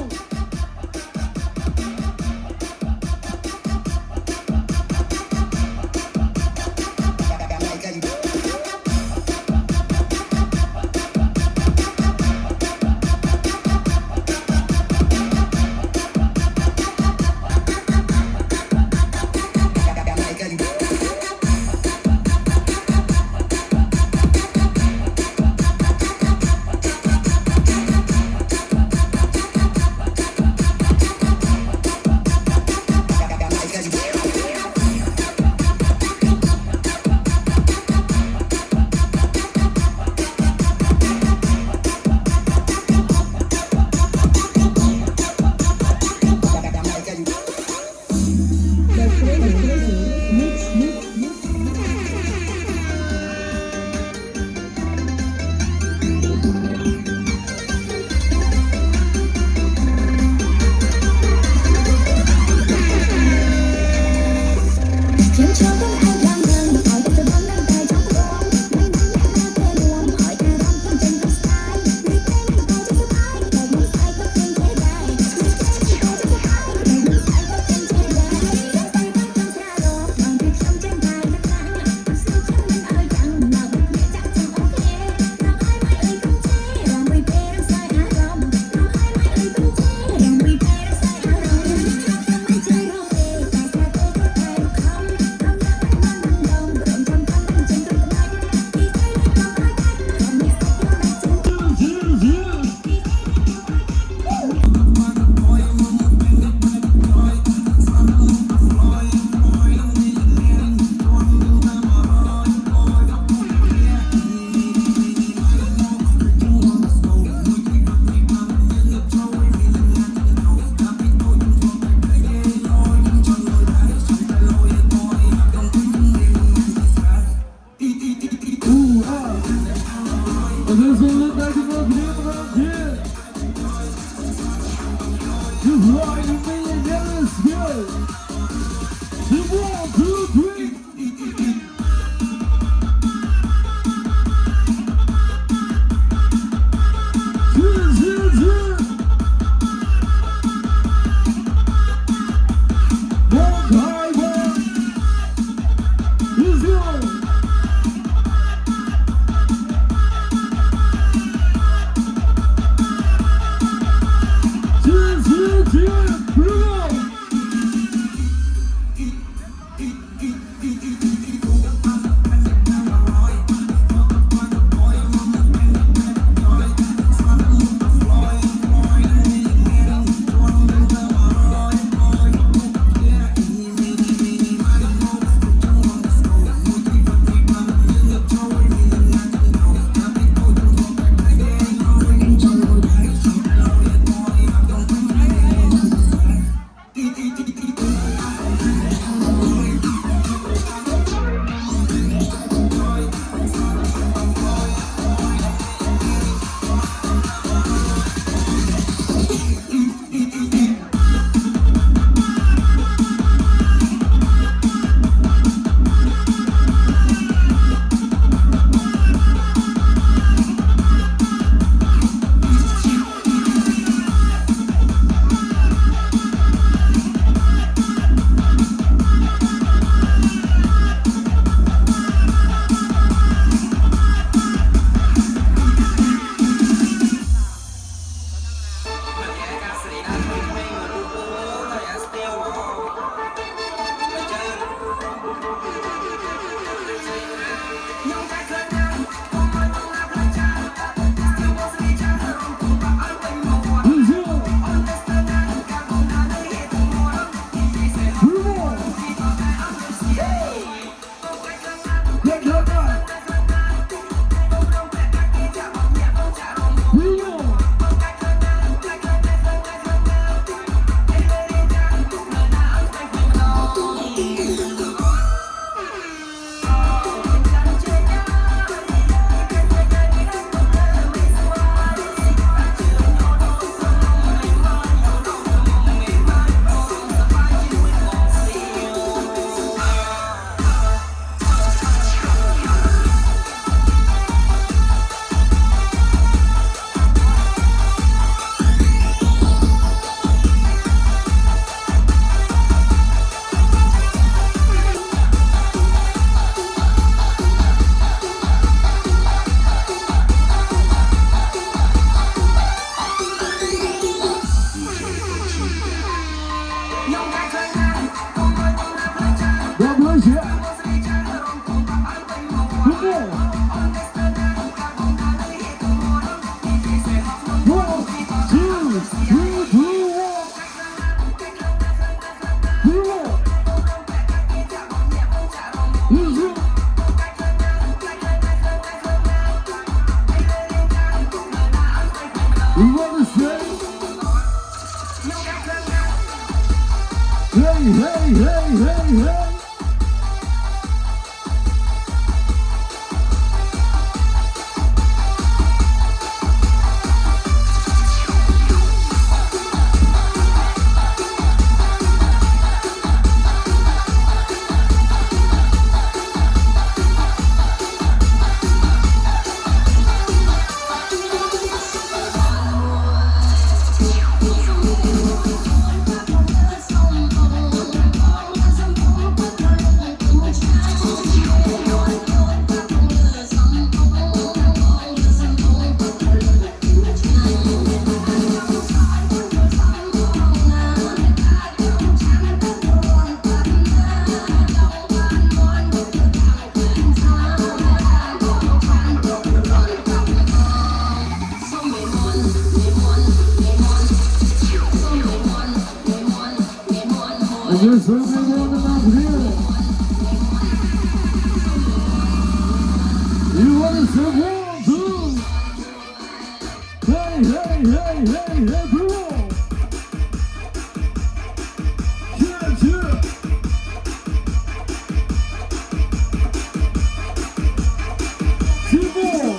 Yes, everyone up here. You want to say 1, 2? Hey, hey, hey, hey, everyone. Cheer, cheer. Two more.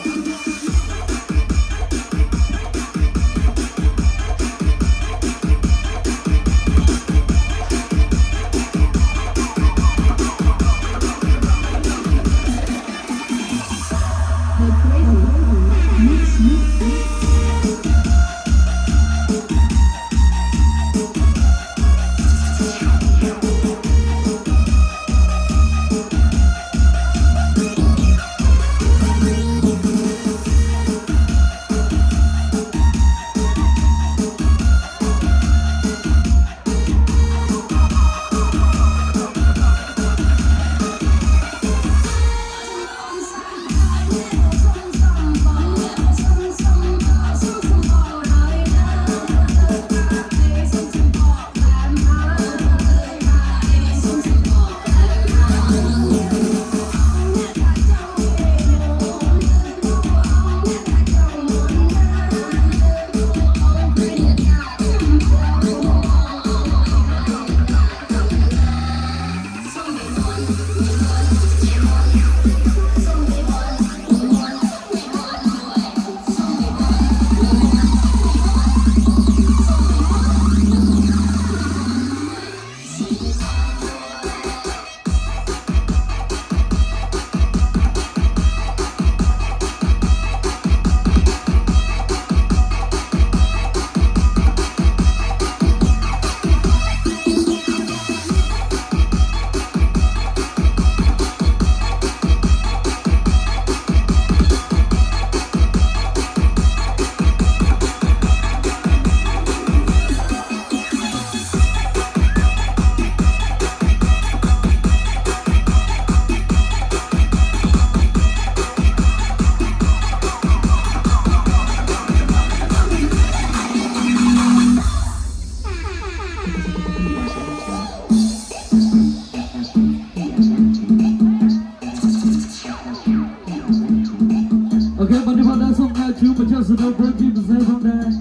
Okay, but if I done something like you, but just enough for people to say from there.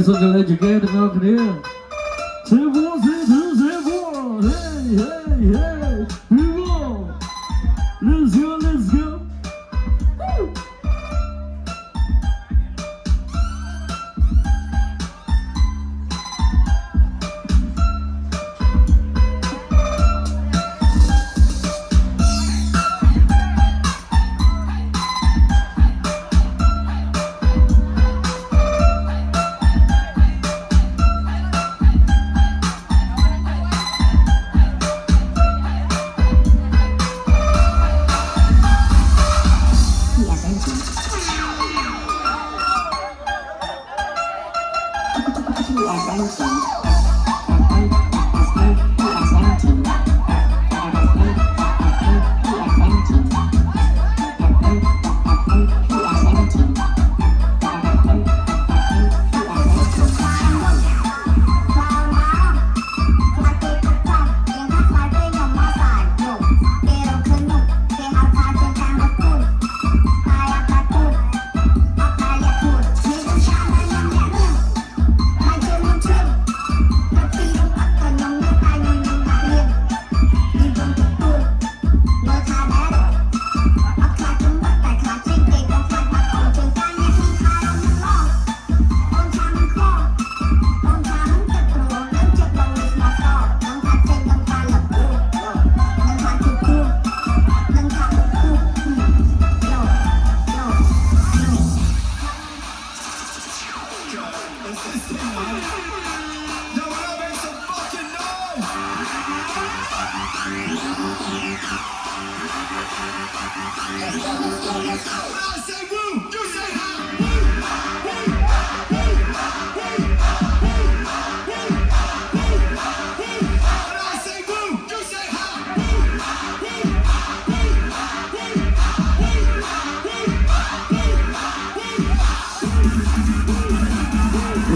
suốt cái lời chỉ kể được không kia sẽ vô hey hey hey we go let's go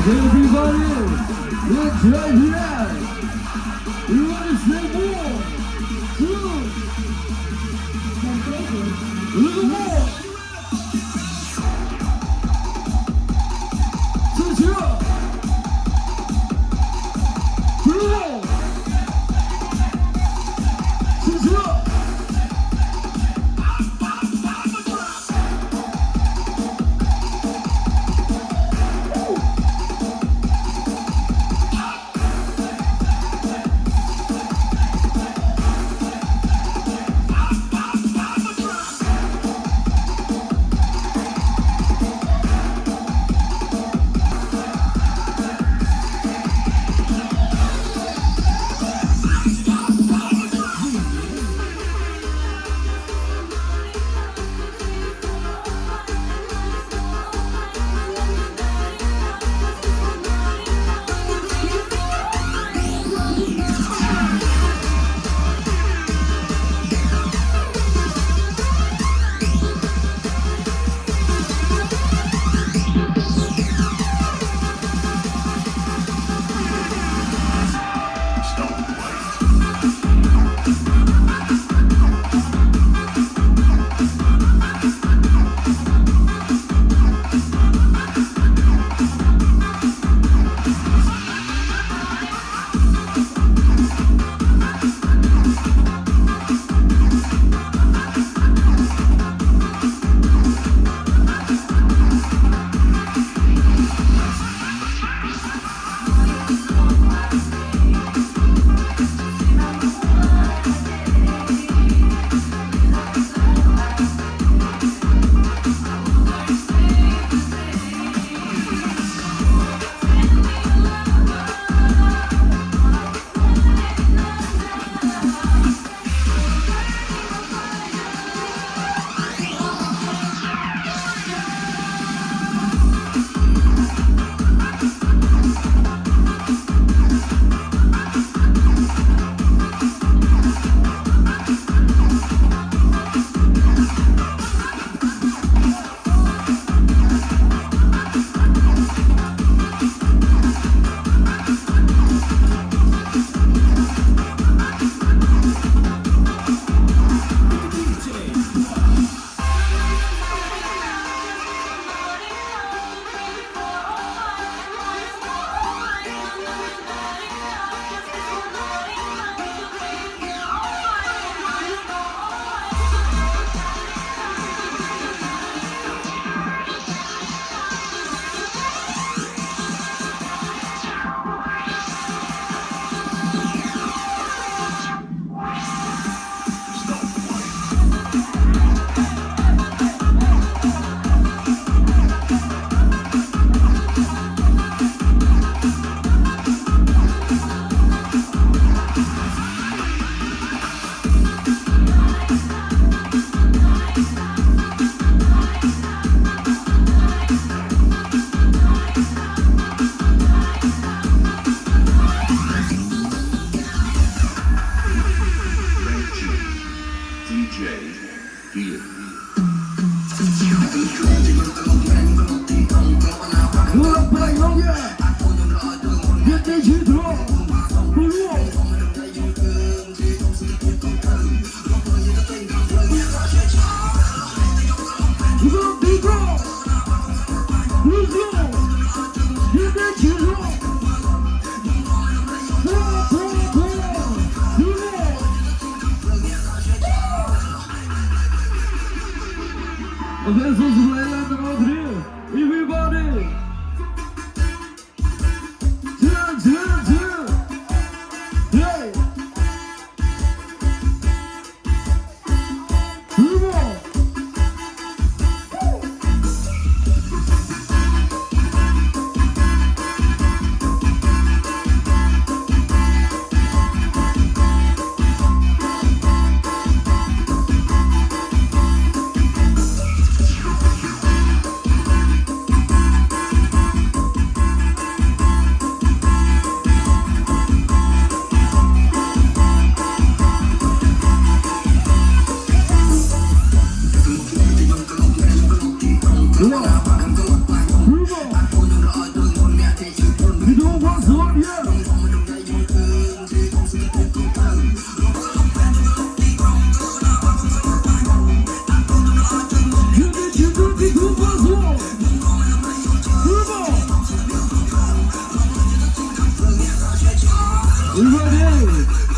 Everybody, let's right here. You want to say more? Two. A little more. Two, zero. Two more. Two, zero. Okay, so play like the all three. Everybody. Turn. Hey. Come on.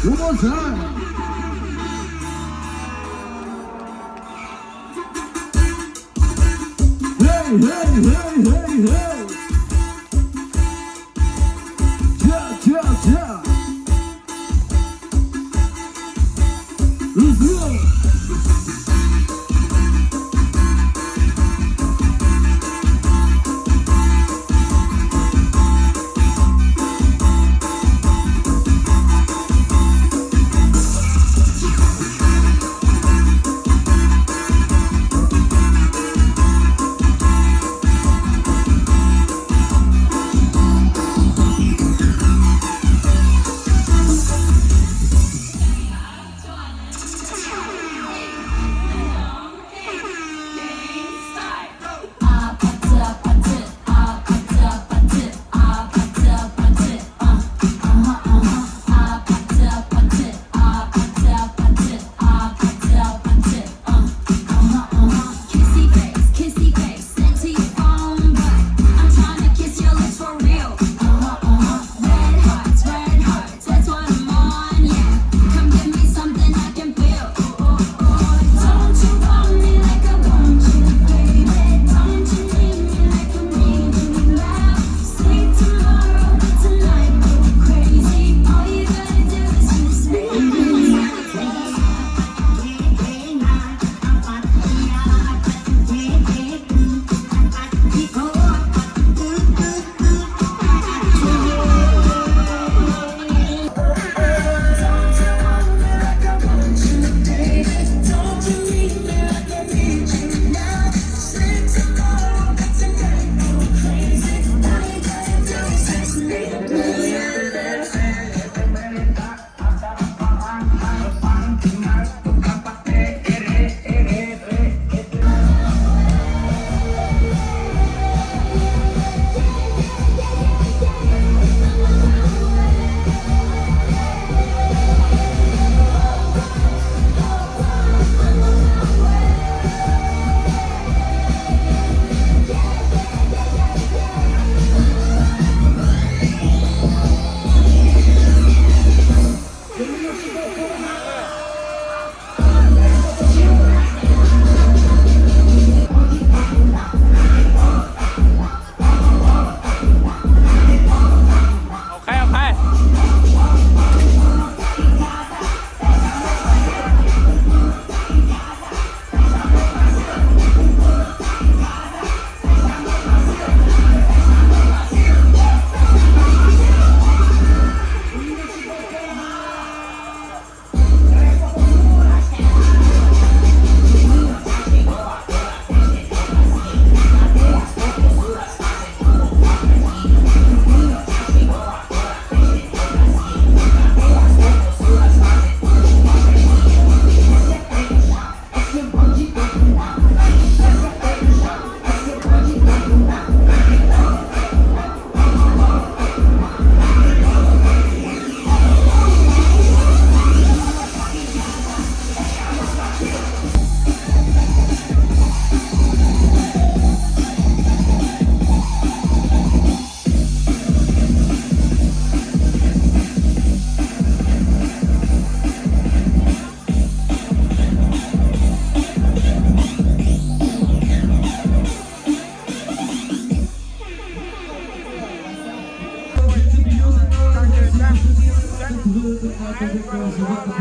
One more time. Hey. Ja. Let's go.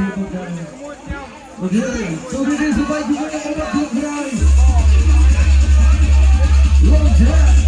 Okey, so kita supaya juga nak buat program. Loncat.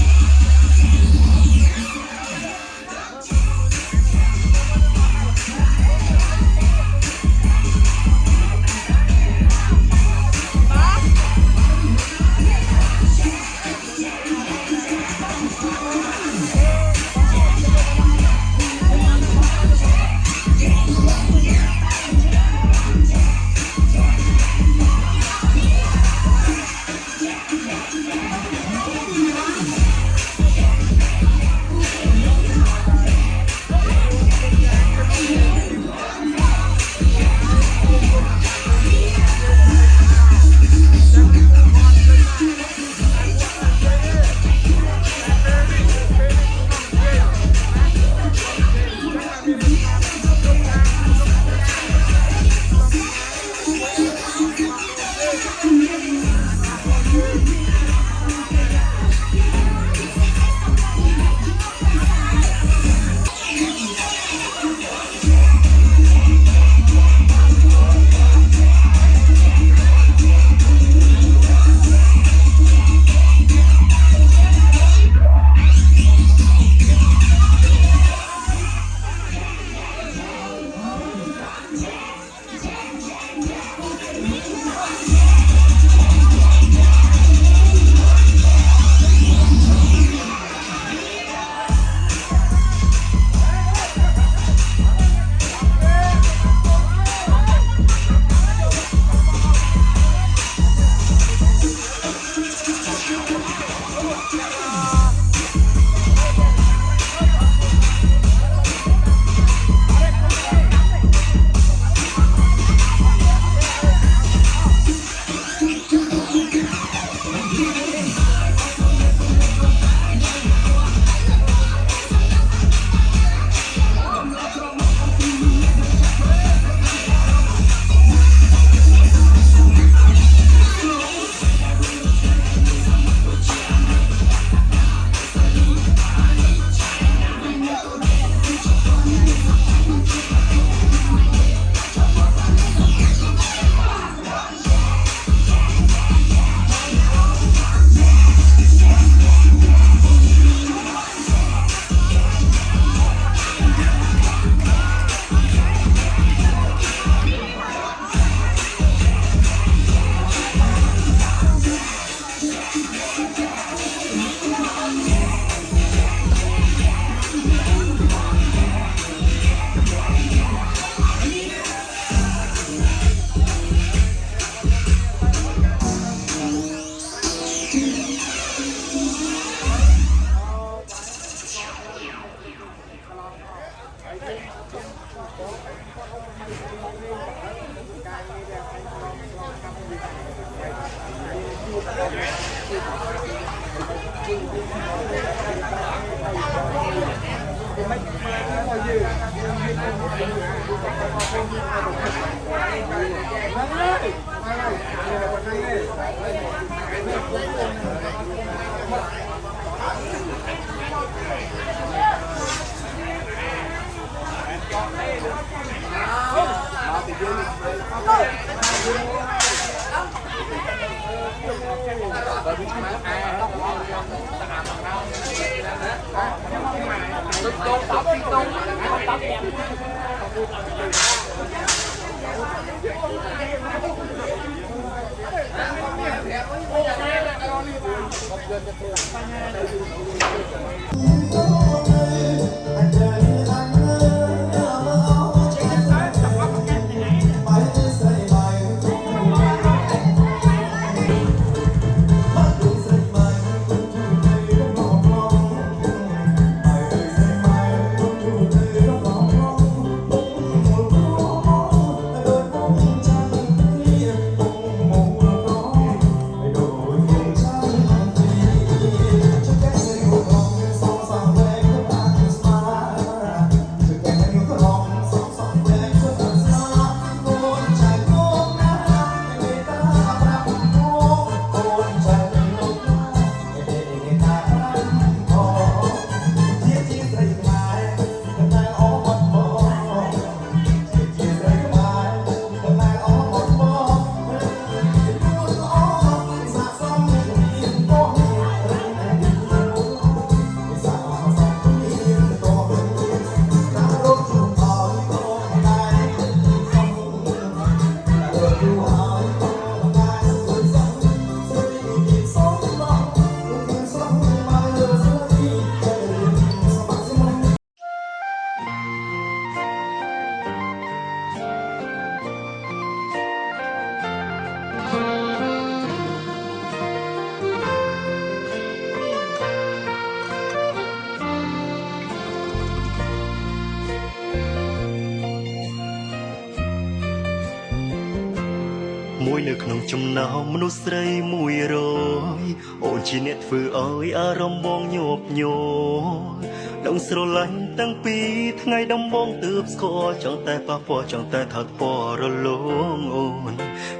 Hãy subscribe cho kênh Ghiền Mì Gõ để không bỏ lỡ មួយនៅក្នុងចំណោមមនុស្សស្រី100អូនជាអ្នកធ្វើឲ្យអារម្មណ៍បងញាប់ញ័រដឹងស្រឡាញ់តាំងពីថ្ងៃដំបូងទើបស្គាល់ចង់តែប៉ះពាល់ចង់តែថត់ពណ៌រលោងអូន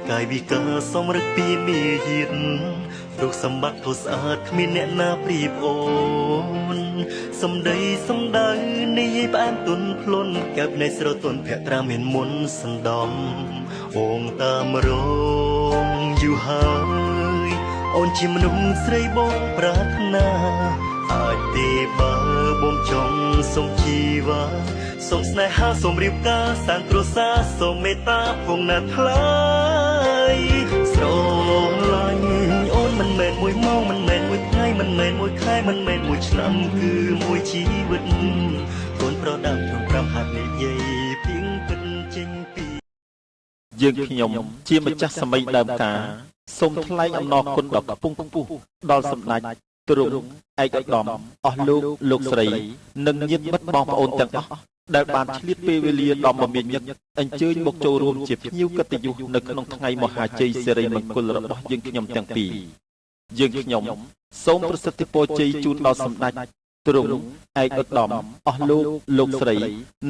កាយវិការសមរឹកពីមាយាទរូបសម្បត្តិធូរស្អាតគ្មានអ្នកណាប្រៀបអូនសម្ដីសម្ដៅនិយាយផ្អែមទន់ភ្លន់កែបនៃស្រទន់ភក្ត្រាមានមុនសណ្ដំអូនតាមរងយូរហើយអូនជាមនុស្សស្រីបងប្រាថ្នាអាចទេបើបងចង់សុំជីវ៉ាសុំស្នេហាសុំរៀបការសាងគ្រួសារសុំមេត្តាពងណាត់ថ្លៃស្រឡាញ់អូនមិនមែនមួយម៉ោងមិនមែនមួយថ្ងៃមិនមែនមួយខែមិនមែនមួយឆ្នាំគឺមួយជីវិតកូនប្រដាប់ក្នុង5ហាត់និយាយពីងពិតចេញពីយើងខ្ញុំជាម្ចាស់សម័យដើមការសូមថ្លែងអំណរគុណដល់កំពង់ខ្ពស់ដល់សម្ដេចទ្រង់ឯកឧត្តមអស់លោកស្រីនិងញាតិមិត្តបងប្អូនទាំងអស់ដែលបានឆ្លៀតពេលវេលាដ៏មមាញឹកអញ្ជើញមកចូលរួមជាភ្ញៀវកិត្តិយសនៅក្នុងថ្ងៃមហាជ័យសិរីមង្គលរបស់យើងខ្ញុំទាំងពីរយើងខ្ញុំសូមប្រសិទ្ធពរជ័យជូនដល់សម្ដេចទ្រង់ឯកឧត្តមអស់លោកស្រី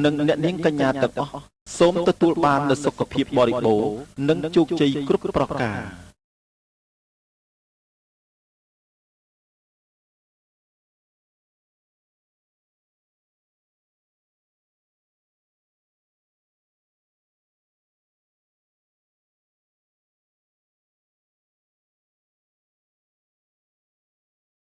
និងអ្នកនាងកញ្ញាទាំងអស់សូមទទួលបាននូវសុខភាពបរិបូរណ៍និងជោគជ័យគ្រប់ប្រការ